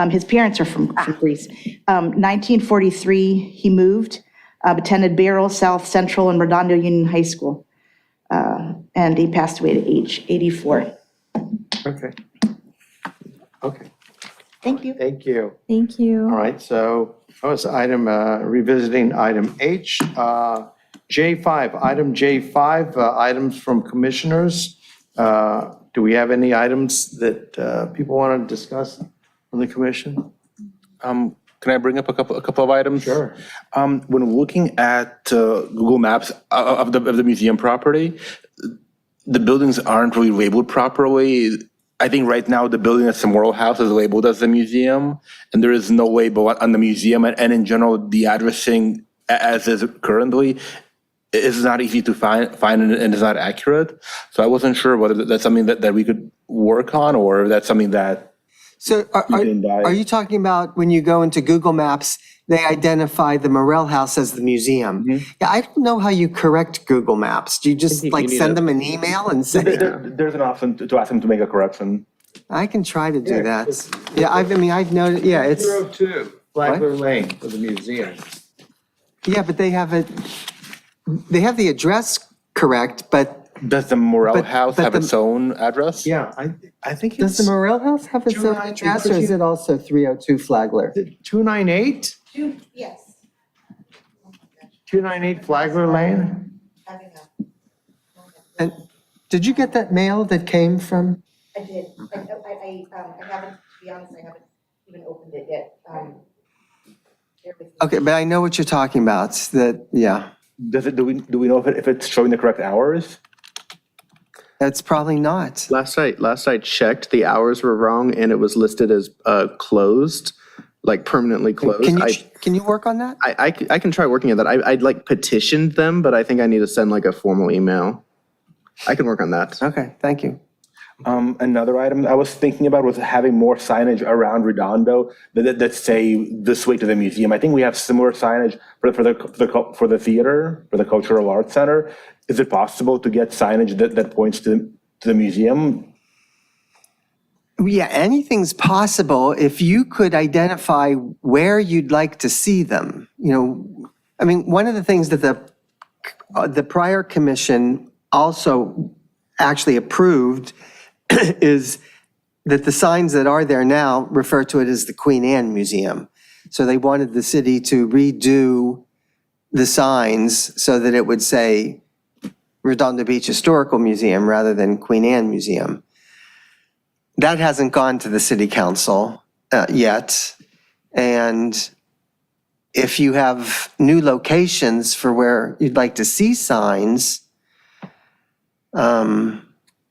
[SPEAKER 1] His parents are from Greece. 1943, he moved, attended Barrel, South Central, and Redondo Union High School. And he passed away at age 84.
[SPEAKER 4] Okay. Okay,
[SPEAKER 1] Thank you.
[SPEAKER 4] thank you.
[SPEAKER 10] Thank you.
[SPEAKER 4] All right, so that was revisiting item H. J5, item J5, items from commissioners. Do we have any items that people want to discuss on the commission?
[SPEAKER 3] Can I bring up a couple of items?
[SPEAKER 4] Sure.
[SPEAKER 3] When looking at Google Maps of the museum property, the buildings aren't really labeled properly. I think right now the building that's the Memorial House is labeled as the museum, and there is no label on the museum, and in general, the addressing as is currently is not easy to find and is not accurate. So I wasn't sure whether that's something that we could work on, or if that's something that
[SPEAKER 6] So
[SPEAKER 3] didn't die.
[SPEAKER 6] are you talking about when you go into Google Maps, they identify the Morel House as the museum? Yeah, I don't know how you correct Google Maps. Do you just like send them an email and say,
[SPEAKER 3] there's an option to ask them to make a correction.
[SPEAKER 6] I can try to do that. Yeah, I've noted, yeah, it's,
[SPEAKER 4] 202 Flagler Lane for the museum.
[SPEAKER 6] yeah, but they have the address correct, but
[SPEAKER 3] Does the Morel
[SPEAKER 6] But-
[SPEAKER 3] House
[SPEAKER 6] but
[SPEAKER 3] have
[SPEAKER 6] the-
[SPEAKER 3] its own address?
[SPEAKER 4] Yeah, I think
[SPEAKER 6] does
[SPEAKER 4] it's
[SPEAKER 6] the Morel House have its own
[SPEAKER 4] 298,
[SPEAKER 6] address or is it also 302 Flagler?
[SPEAKER 4] 298?
[SPEAKER 9] Yes.
[SPEAKER 4] 298 Flagler Lane?
[SPEAKER 6] And did you get that mail that came from?
[SPEAKER 9] I did. I haven't, to be honest, I haven't even opened it yet.
[SPEAKER 6] Okay, but I know what you're talking about, that, yeah.
[SPEAKER 3] Do we know if it's showing the correct hours?
[SPEAKER 6] That's probably not.
[SPEAKER 8] Last I checked, the hours were wrong and it was listed as closed, like permanently closed.
[SPEAKER 6] Can you work on that?
[SPEAKER 8] I can try working at that. I'd like petitioned them, but I think I need to send like a formal email. I can work on that.
[SPEAKER 6] Okay, thank you.
[SPEAKER 3] Another item I was thinking about was having more signage around Redondo that say this way to the museum. I think we have similar signage for the theater, for the Cultural Arts Center. Is it possible to get signage that points to the museum?
[SPEAKER 6] Yeah, anything's possible if you could identify where you'd like to see them. I mean, one of the things that the prior commission also actually approved is that the signs that are there now refer to it as the Queen Anne Museum. So they wanted the city to redo the signs so that it would say Redondo Beach Historical Museum rather than Queen Anne Museum. That hasn't gone to the city council yet. And if you have new locations for where you'd like to see signs,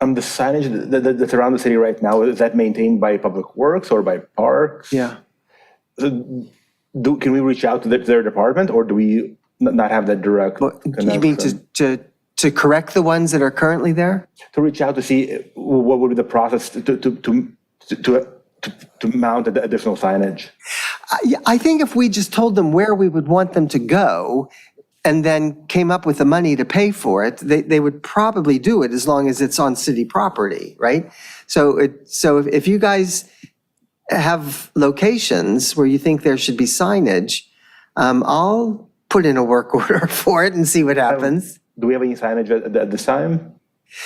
[SPEAKER 3] The signage that's around the city right now, is that maintained by Public Works or by Parks?
[SPEAKER 6] yeah.
[SPEAKER 3] Can we reach out to their department, or do we not have that direct connection?
[SPEAKER 6] You mean to correct the ones that are currently there?
[SPEAKER 3] To reach out to see what would be the process to mount additional signage?
[SPEAKER 6] I think if we just told them where we would want them to go and then came up with the money to pay for it, they would probably do it as long as it's on city property, right? So if you guys have locations where you think there should be signage, I'll put in a work order for it and see what happens.
[SPEAKER 3] Do we have any signage at this time?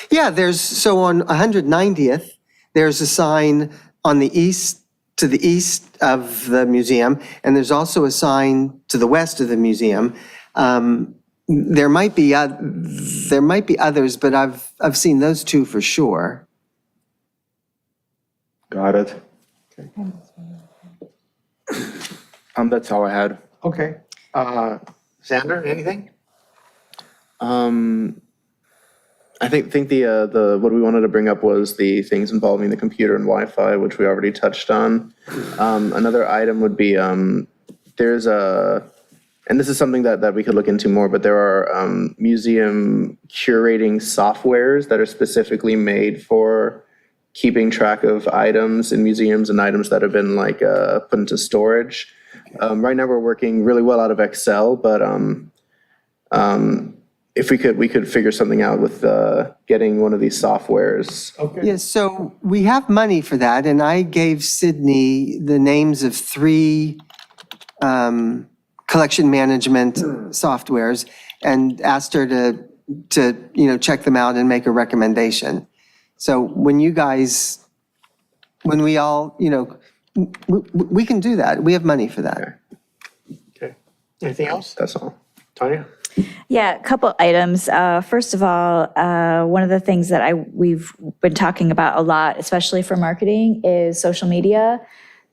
[SPEAKER 6] Yeah, so on 190th, there's a sign on the to the east of the museum, and there's also a sign to the west of the museum. There might be others, but I've seen those two for sure.
[SPEAKER 3] Got it. That's all I had.
[SPEAKER 4] Okay. Sander, anything?
[SPEAKER 8] I think the what we wanted to bring up was the things involving the computer and Wi-Fi, which we already touched on. Another item would be there's and this is something that we could look into more, but there are museum curating softwares that are specifically made for keeping track of items in museums and items that have been like put into storage. Right now we're working really well out of Excel, but if we could figure something out with getting one of these softwares.
[SPEAKER 4] Okay.
[SPEAKER 6] Yeah, so we have money for that, and I gave Sydney the names of 3 collection management softwares and asked her to check them out and make a recommendation. So when we all, we can do that. We have money for that.
[SPEAKER 4] Okay. Anything else?
[SPEAKER 8] That's all.
[SPEAKER 4] Tanya?
[SPEAKER 2] Yeah, a couple items. First of all, one of the things that we've been talking about a lot, especially for marketing, is social media.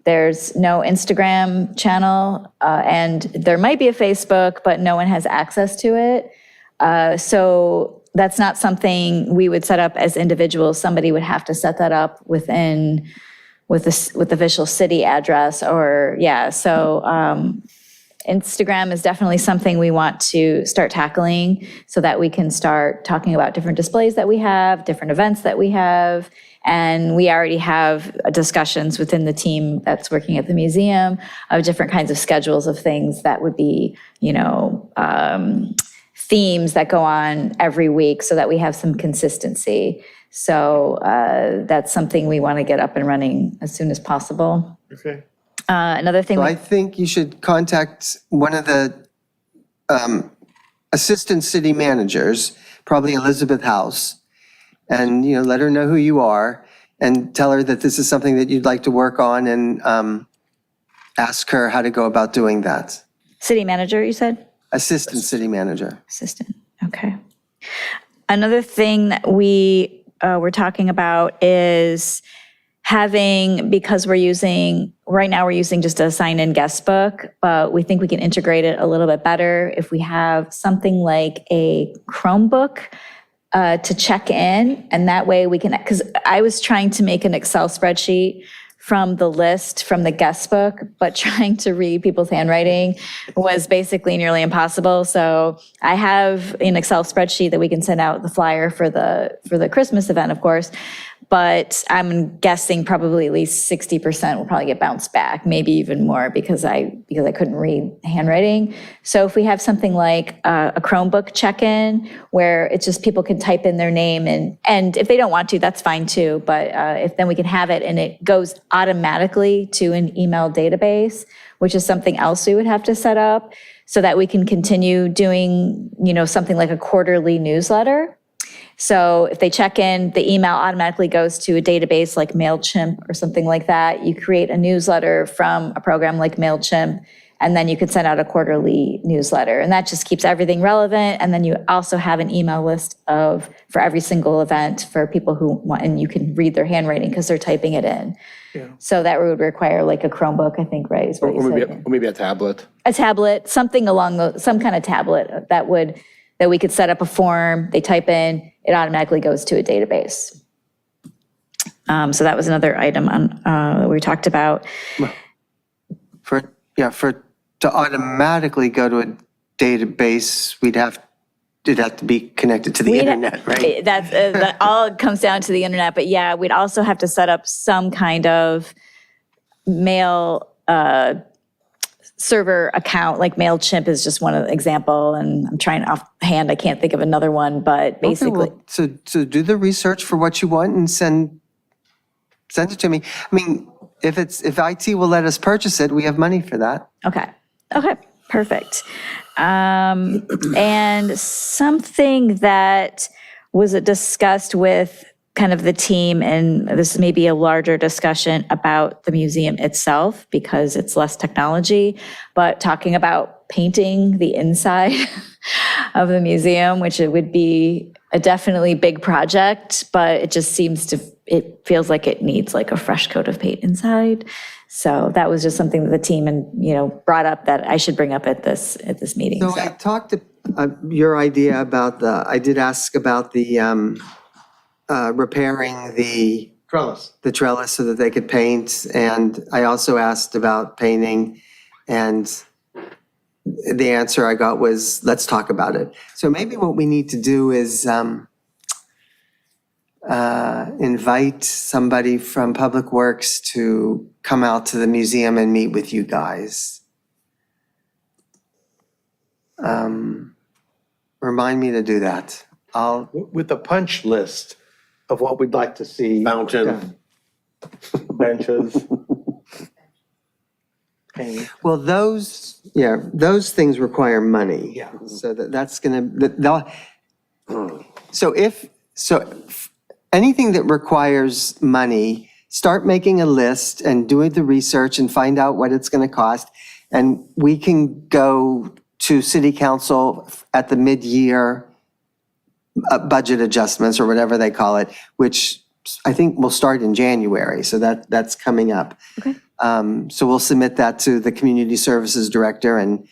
[SPEAKER 2] There's no Instagram channel, and there might be a Facebook, but no one has access to it. So that's not something we would set up as individuals. Somebody would have to set that up with the official city address, or so. Instagram is definitely something we want to start tackling so that we can start talking about different displays that we have, different events that we have. And we already have discussions within the team that's working at the museum of different kinds of schedules of things that would be, themes that go on every week so that we have some consistency. So that's something we want to get up and running as soon as possible.
[SPEAKER 4] Okay.
[SPEAKER 2] Another thing.
[SPEAKER 6] So I think you should contact one of the assistant city managers, probably Elizabeth House, and let her know who you are and tell her that this is something that you'd like to work on, and ask her how to go about doing that.
[SPEAKER 2] City manager, you said?
[SPEAKER 6] Assistant city manager.
[SPEAKER 2] Assistant, okay. Another thing that we were talking about is because right now we're using just a sign-in guest book, but we think we can integrate it a little bit better if we have something like a Chromebook to check in, and that way we can, because I was trying to make an Excel spreadsheet from the list from the guest book, but trying to read people's handwriting was basically nearly impossible. So I have an Excel spreadsheet that we can send out the flyer for the Christmas event, of course. But I'm guessing probably at least 60% will probably get bounced back, maybe even more because I couldn't read handwriting. So if we have something like a Chromebook check-in where it's just people can type in their name and if they don't want to, that's fine too. But if then we can have it and it goes automatically to an email database, which is something else we would have to set up so that we can continue doing, something like a quarterly newsletter. So if they check in, the email automatically goes to a database like MailChimp or something like that. You create a newsletter from a program like MailChimp, and then you could send out a quarterly newsletter. And that just keeps everything relevant. And then you also have an email list for every single event for people who want, and you can read their handwriting because they're typing it in. Yeah. So that would require like a Chromebook, I think, right? Is what you said.
[SPEAKER 3] Or maybe a tablet.
[SPEAKER 2] A tablet, something along some kind of tablet that we could set up a form, they type in, it automatically goes to a database. So that was another item that we talked about.
[SPEAKER 6] To automatically go to a database, it'd have to be connected to the internet, right?
[SPEAKER 2] That all comes down to the internet, but yeah, we'd also have to set up some kind of mail server account, like MailChimp is just one example, and I'm trying offhand, I can't think of another one, but basically.
[SPEAKER 6] Okay, well, so do the research for what you want and send it to me. I mean, if IT will let us purchase it, we have money for that.
[SPEAKER 2] Okay, perfect. And something that was discussed with kind of the team, and this may be a larger discussion about the museum itself because it's less technology, but talking about painting the inside of the museum, which it would be a definitely big project, but it feels like it needs like a fresh coat of paint inside. So that was just something that the team brought up that I should bring up at this meeting.
[SPEAKER 6] So I talked to your idea about I did ask about the repairing the trellis so that they could paint. And I also asked about painting, and the answer I got was, let's talk about it. So maybe what we need to do is invite somebody from Public Works to come out to the museum and meet with you guys. Remind me to do that.
[SPEAKER 4] With a punch list of what we'd like to see.
[SPEAKER 5] Fountain.
[SPEAKER 4] Benches. Paint.
[SPEAKER 6] Well, those things require money.
[SPEAKER 4] Yeah.
[SPEAKER 6] So that's anything that requires money, start making a list and doing the research and find out what it's going to cost. And we can go to City Council at the mid-year budget adjustments or whatever they call it, which I think will start in January. So that's coming up.
[SPEAKER 2] Okay.
[SPEAKER 6] So we'll submit that to the Community Services Director and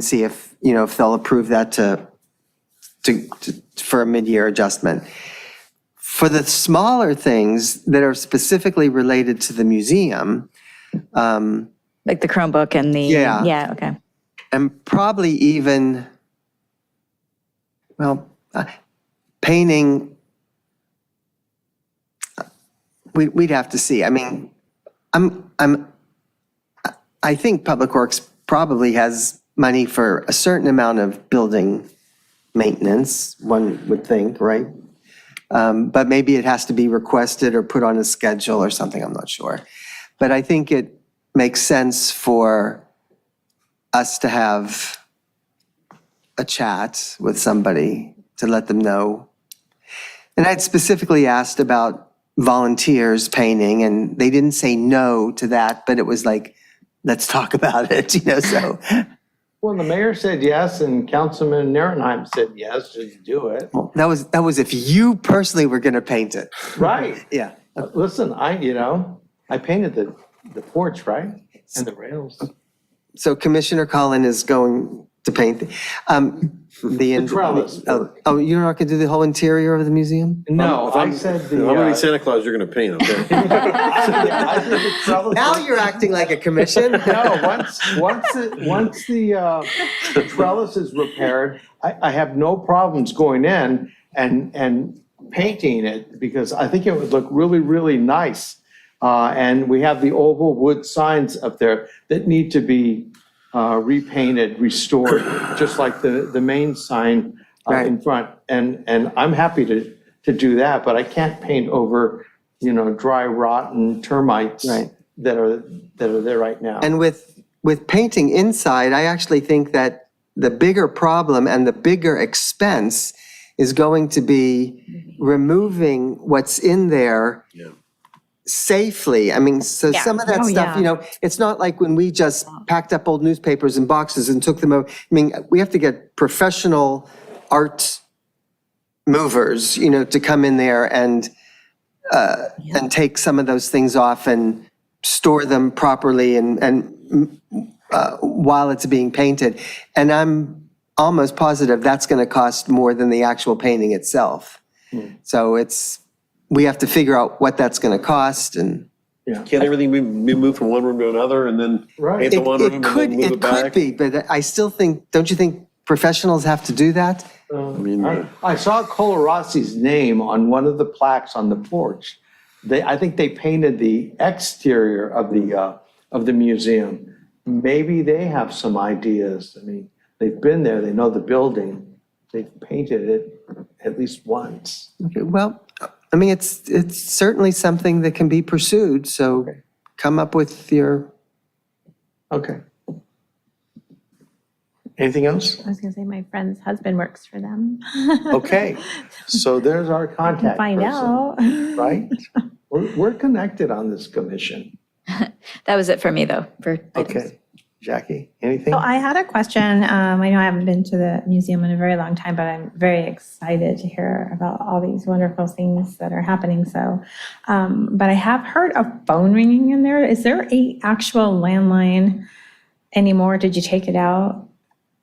[SPEAKER 6] see if they'll approve that for a mid-year adjustment. For the smaller things that are specifically related to the museum,
[SPEAKER 2] Like the Chromebook and the.
[SPEAKER 6] Yeah.
[SPEAKER 2] Okay.
[SPEAKER 6] and probably even, painting, we'd have to see. I mean, I think Public Works probably has money for a certain amount of building maintenance, one would think, right? But maybe it has to be requested or put on a schedule or something, I'm not sure. But I think it makes sense for us to have a chat with somebody to let them know. And I'd specifically asked about volunteers painting, and they didn't say no to that, but it was like, let's talk about it, so.
[SPEAKER 4] Well, the mayor said yes, and Councilman Nierenheim said yes, just do it.
[SPEAKER 6] Well, that was if you personally were gonna paint it.
[SPEAKER 4] Right.
[SPEAKER 6] Yeah.
[SPEAKER 4] Listen, I painted the porch, right? And the rails.
[SPEAKER 6] So Commissioner Collin is going To paint. The
[SPEAKER 4] trellis work.
[SPEAKER 6] Oh, you're not going to do the whole interior of the museum?
[SPEAKER 4] No, I said the.
[SPEAKER 5] I'm gonna be Santa Claus, you're gonna paint, okay?
[SPEAKER 4] I think the trellis
[SPEAKER 6] Now
[SPEAKER 4] work-
[SPEAKER 6] you're acting like a commission.
[SPEAKER 4] No, once the trellis is repaired, I have no problems going in and painting it because I think it would look really, really nice. And we have the oval wood signs up there that need to be repainted, restored, just like the main sign in front. And I'm happy to do that, but I can't paint over, dry, rotten termites that are there right now.
[SPEAKER 6] And with painting inside, I actually think that the bigger problem and the bigger expense is going to be removing what's in there safely. I mean, so some of that
[SPEAKER 10] Oh,
[SPEAKER 6] stuff,
[SPEAKER 10] yeah.
[SPEAKER 6] it's not like when we just packed up old newspapers in boxes and took them over. I mean, we have to get professional art movers, to come in there and take some of those things off and store them properly and while it's being painted. And I'm almost positive that's going to cost more than the actual painting itself. So we have to figure out what that's going to cost and.
[SPEAKER 5] Can't everything be moved from one room to another and then paint the one room and then move it back?
[SPEAKER 6] It could be, but I still think, don't you think professionals have to do that?
[SPEAKER 4] I saw Colorossi's name on one of the plaques on the porch. I think they painted the exterior of the museum. Maybe they have some ideas. I mean, they've been there, they know the building, they've painted it at least once.
[SPEAKER 6] Okay, well, I mean, it's certainly something that can be pursued, so come up with your.
[SPEAKER 4] Okay. Anything else?
[SPEAKER 10] I was going to say my friend's husband works for them.
[SPEAKER 4] Okay, so there's our contact
[SPEAKER 10] Find
[SPEAKER 4] person,
[SPEAKER 10] out.
[SPEAKER 4] right? We're connected on this commission.
[SPEAKER 2] That was it for me, though, for items.
[SPEAKER 4] Okay, Jackie, anything?
[SPEAKER 10] So I had a question. I know I haven't been to the museum in a very long time, but I'm very excited to hear about all these wonderful things that are happening. So, but I have heard a phone ringing in there. Is there a actual landline anymore? Did you take it out?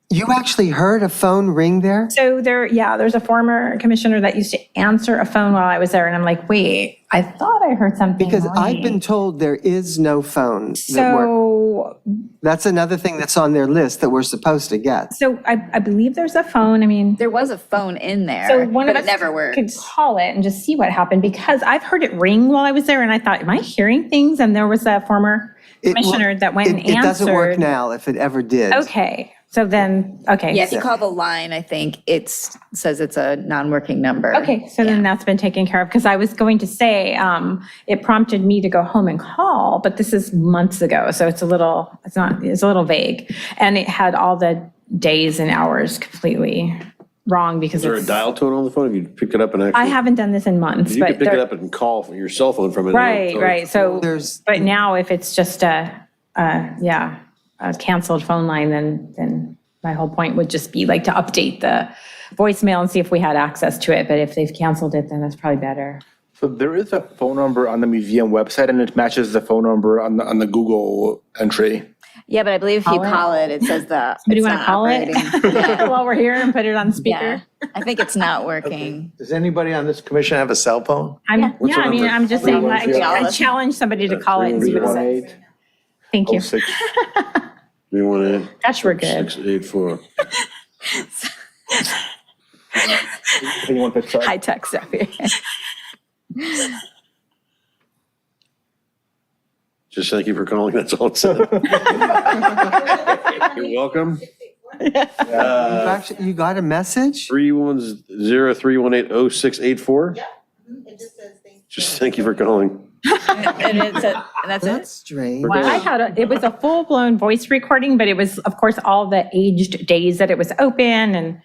[SPEAKER 6] You actually heard a phone ring there?
[SPEAKER 10] So there's a former commissioner that used to answer a phone while I was there, and I'm like, wait, I thought I heard something.
[SPEAKER 6] Because I've been
[SPEAKER 10] ringing.
[SPEAKER 6] told there is no phone.
[SPEAKER 10] So
[SPEAKER 6] That's another thing that's on their list that we're supposed to get.
[SPEAKER 10] So I believe there's a phone. I mean,
[SPEAKER 2] There was a phone in there,
[SPEAKER 10] so one
[SPEAKER 2] but
[SPEAKER 10] of
[SPEAKER 2] it
[SPEAKER 10] us
[SPEAKER 2] never worked.
[SPEAKER 10] could call it and just see what happened, because I've heard it ring while I was there, and I thought, am I hearing things? And there was a former commissioner that went and answered.
[SPEAKER 6] It doesn't work now, if it ever did.
[SPEAKER 10] Okay, so then, okay.
[SPEAKER 2] Yeah, if you call the line, I think it says it's a non-working number.
[SPEAKER 10] Okay, so then that's been taken care of, because I was going to say, it prompted me to go home and call, but this is months ago, so it's a little vague. And it had all the days and hours completely wrong because
[SPEAKER 5] Is there a
[SPEAKER 10] it's,
[SPEAKER 5] dial tone on the phone? If you pick it up and actually.
[SPEAKER 10] I haven't done this in months,
[SPEAKER 5] You
[SPEAKER 10] but
[SPEAKER 5] could pick it
[SPEAKER 10] there-
[SPEAKER 5] up and call from your cell phone from it.
[SPEAKER 10] right, so,
[SPEAKER 6] There's-
[SPEAKER 10] but now if it's just a canceled phone line, then my whole point would just be like to update the voicemail and see if we had access to it, but if they've canceled it, then that's probably better.
[SPEAKER 3] So there is a phone number on the museum website, and it matches the phone number on the Google entry.
[SPEAKER 2] Yeah, but I believe if you call it, it says the.
[SPEAKER 10] Somebody
[SPEAKER 2] it's
[SPEAKER 10] want to
[SPEAKER 2] not
[SPEAKER 10] call it
[SPEAKER 2] operating.
[SPEAKER 10] while we're here and put it on
[SPEAKER 2] Yeah,
[SPEAKER 10] speaker?
[SPEAKER 2] I think it's not working.
[SPEAKER 4] Does anybody on this commission have a cell phone?
[SPEAKER 10] Yeah, I mean, I'm just saying, like,
[SPEAKER 2] Yeah.
[SPEAKER 10] I challenge somebody to call it and see what it says. Thank you.
[SPEAKER 3] 06.
[SPEAKER 5] 318.
[SPEAKER 10] Gosh, we're good.
[SPEAKER 5] 684.
[SPEAKER 3] Anyone pick that?
[SPEAKER 2] High tech stuff here.
[SPEAKER 5] Just thank you for calling, that's all it said. You're welcome.
[SPEAKER 6] You got a message?
[SPEAKER 5] 310-318-0684.
[SPEAKER 9] It just says thank you.
[SPEAKER 5] Just thank you for calling.
[SPEAKER 2] And that's
[SPEAKER 6] That's
[SPEAKER 2] it?
[SPEAKER 6] strange.
[SPEAKER 10] It was a full-blown voice recording, but it was, of course, all the aged days that it was open and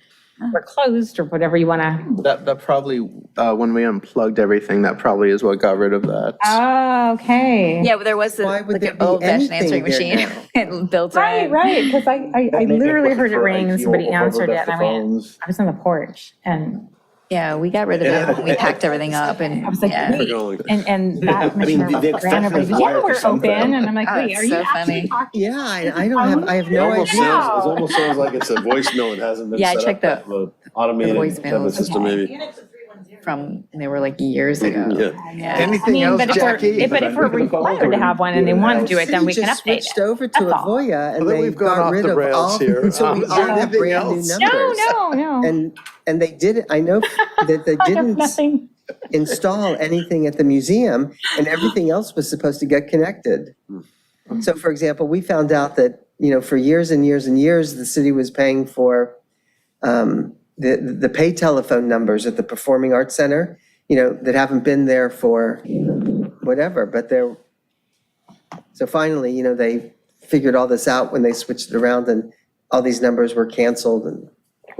[SPEAKER 10] or closed or whatever you want to.
[SPEAKER 8] That probably, when we unplugged everything, that probably is what got rid of that.
[SPEAKER 10] Oh, okay.
[SPEAKER 2] Yeah, but there was
[SPEAKER 6] Why would
[SPEAKER 2] like
[SPEAKER 6] there
[SPEAKER 2] an
[SPEAKER 6] be
[SPEAKER 2] old-fashioned
[SPEAKER 6] anything
[SPEAKER 2] answering
[SPEAKER 6] there
[SPEAKER 2] machine built
[SPEAKER 10] Right,
[SPEAKER 2] in.
[SPEAKER 10] right, because I literally heard it ring and somebody answered it.
[SPEAKER 3] the
[SPEAKER 10] And I went,
[SPEAKER 3] phones.
[SPEAKER 10] I was on the porch and
[SPEAKER 2] Yeah, we got rid of it when we packed everything up and,
[SPEAKER 10] I was like,
[SPEAKER 2] yeah.
[SPEAKER 10] wait,
[SPEAKER 5] Going.
[SPEAKER 10] and that commissioner
[SPEAKER 3] the
[SPEAKER 10] ran
[SPEAKER 3] exception
[SPEAKER 10] over,
[SPEAKER 3] is
[SPEAKER 10] yeah,
[SPEAKER 3] wired to
[SPEAKER 10] we're
[SPEAKER 3] something.
[SPEAKER 10] open, and I'm like,
[SPEAKER 2] Oh,
[SPEAKER 10] wait,
[SPEAKER 2] it's
[SPEAKER 10] are you
[SPEAKER 2] so
[SPEAKER 10] actually
[SPEAKER 2] funny.
[SPEAKER 10] talking?
[SPEAKER 6] Yeah, I have
[SPEAKER 5] It
[SPEAKER 6] no
[SPEAKER 5] almost
[SPEAKER 6] idea.
[SPEAKER 5] sounds, it almost sounds like it's a voicemail that hasn't been
[SPEAKER 2] Yeah, I
[SPEAKER 5] set
[SPEAKER 2] checked
[SPEAKER 5] up.
[SPEAKER 2] the-
[SPEAKER 5] Like a automated
[SPEAKER 2] voicemails.
[SPEAKER 5] type of system, maybe.
[SPEAKER 9] Unix of 310.
[SPEAKER 2] From, and they were like years ago.
[SPEAKER 5] Yeah.
[SPEAKER 2] Yeah.
[SPEAKER 10] I
[SPEAKER 4] Anything
[SPEAKER 10] mean,
[SPEAKER 4] else,
[SPEAKER 10] but
[SPEAKER 4] Jackie?
[SPEAKER 10] if we're required to have one and they want to do it, then we can
[SPEAKER 6] Just
[SPEAKER 10] update
[SPEAKER 6] switched
[SPEAKER 10] it.
[SPEAKER 6] over to
[SPEAKER 10] That's all.
[SPEAKER 6] Avoya and
[SPEAKER 4] Well, then
[SPEAKER 6] they
[SPEAKER 4] we've gone
[SPEAKER 6] got
[SPEAKER 4] off
[SPEAKER 6] rid
[SPEAKER 4] the
[SPEAKER 6] of
[SPEAKER 4] rails
[SPEAKER 6] all,
[SPEAKER 4] here.
[SPEAKER 6] so we all have
[SPEAKER 4] Anything
[SPEAKER 6] brand new
[SPEAKER 4] else?
[SPEAKER 6] numbers.
[SPEAKER 10] No.
[SPEAKER 6] And they did it, I know that they
[SPEAKER 10] I have
[SPEAKER 6] didn't
[SPEAKER 10] nothing.
[SPEAKER 6] install anything at the museum and everything else was supposed to get connected. So for example, we found out that, for years and years and years, the city was paying for the pay telephone numbers at the Performing Arts Center, that haven't been there for whatever, but so finally, they figured all this out when they switched it around and all these numbers were canceled and.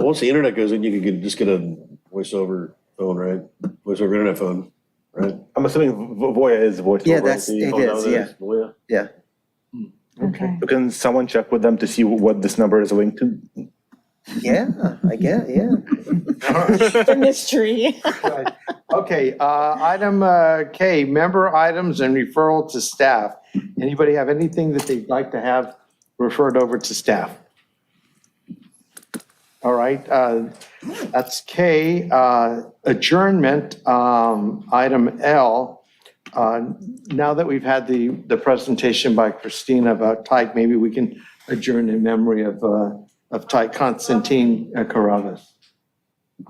[SPEAKER 5] Once the internet goes in, you can just get a voice over phone, right? Voice over internet phone, right?
[SPEAKER 3] I'm assuming Voya is voice over.
[SPEAKER 6] Yeah,
[SPEAKER 3] IP.
[SPEAKER 6] it
[SPEAKER 5] Oh,
[SPEAKER 6] is,
[SPEAKER 5] no,
[SPEAKER 6] yeah.
[SPEAKER 5] Voya.
[SPEAKER 6] Yeah.
[SPEAKER 10] Okay.
[SPEAKER 3] So can someone check with them to see what this number is linked to?
[SPEAKER 6] Yeah, I get, yeah.
[SPEAKER 10] The mystery.
[SPEAKER 4] Okay, item K, member items and referral to staff. Anybody have anything that they'd like to have referred over to staff? All right, that's K. Adjournment, item L. Now that we've had the presentation by Christina about Tyke, maybe we can adjourn in memory of Tyke Constantine Caravas.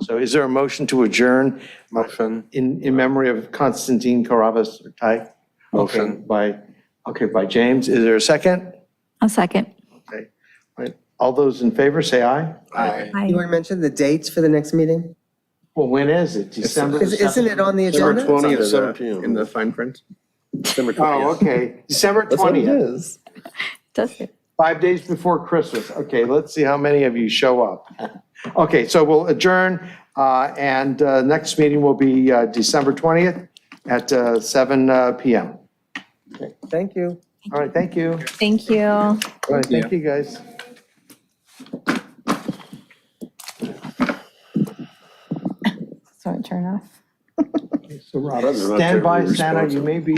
[SPEAKER 4] So is there a motion to adjourn?
[SPEAKER 3] Motion.
[SPEAKER 4] In memory of Constantine Caravas or Tyke?
[SPEAKER 3] Motion.
[SPEAKER 4] By James. Is there a second?
[SPEAKER 2] A second.
[SPEAKER 4] Okay. All right. All those in favor, say aye.
[SPEAKER 3] Aye.
[SPEAKER 6] You want to mention the dates for the next meeting?
[SPEAKER 4] Well, when is it? December?
[SPEAKER 6] Isn't it on the
[SPEAKER 5] December
[SPEAKER 6] agenda?
[SPEAKER 5] 20th,
[SPEAKER 8] It's
[SPEAKER 5] 7
[SPEAKER 8] under
[SPEAKER 5] PM.
[SPEAKER 8] in the fine print.
[SPEAKER 5] December 20th.
[SPEAKER 4] Oh, okay. December
[SPEAKER 5] That's what it
[SPEAKER 4] 20th,
[SPEAKER 5] is.
[SPEAKER 2] Does it?
[SPEAKER 4] 5 days before Christmas. Okay, let's see how many of you show up. Okay, so we'll adjourn, and next meeting will be December 20th at 7 PM.
[SPEAKER 6] Thank you.
[SPEAKER 4] All right, thank you.
[SPEAKER 10] Thank you.
[SPEAKER 4] All right, thank you, guys.
[SPEAKER 10] So I turn off.
[SPEAKER 4] So Rob,
[SPEAKER 5] Brothers are not
[SPEAKER 4] stand by,
[SPEAKER 5] terribly
[SPEAKER 4] Santa, you may be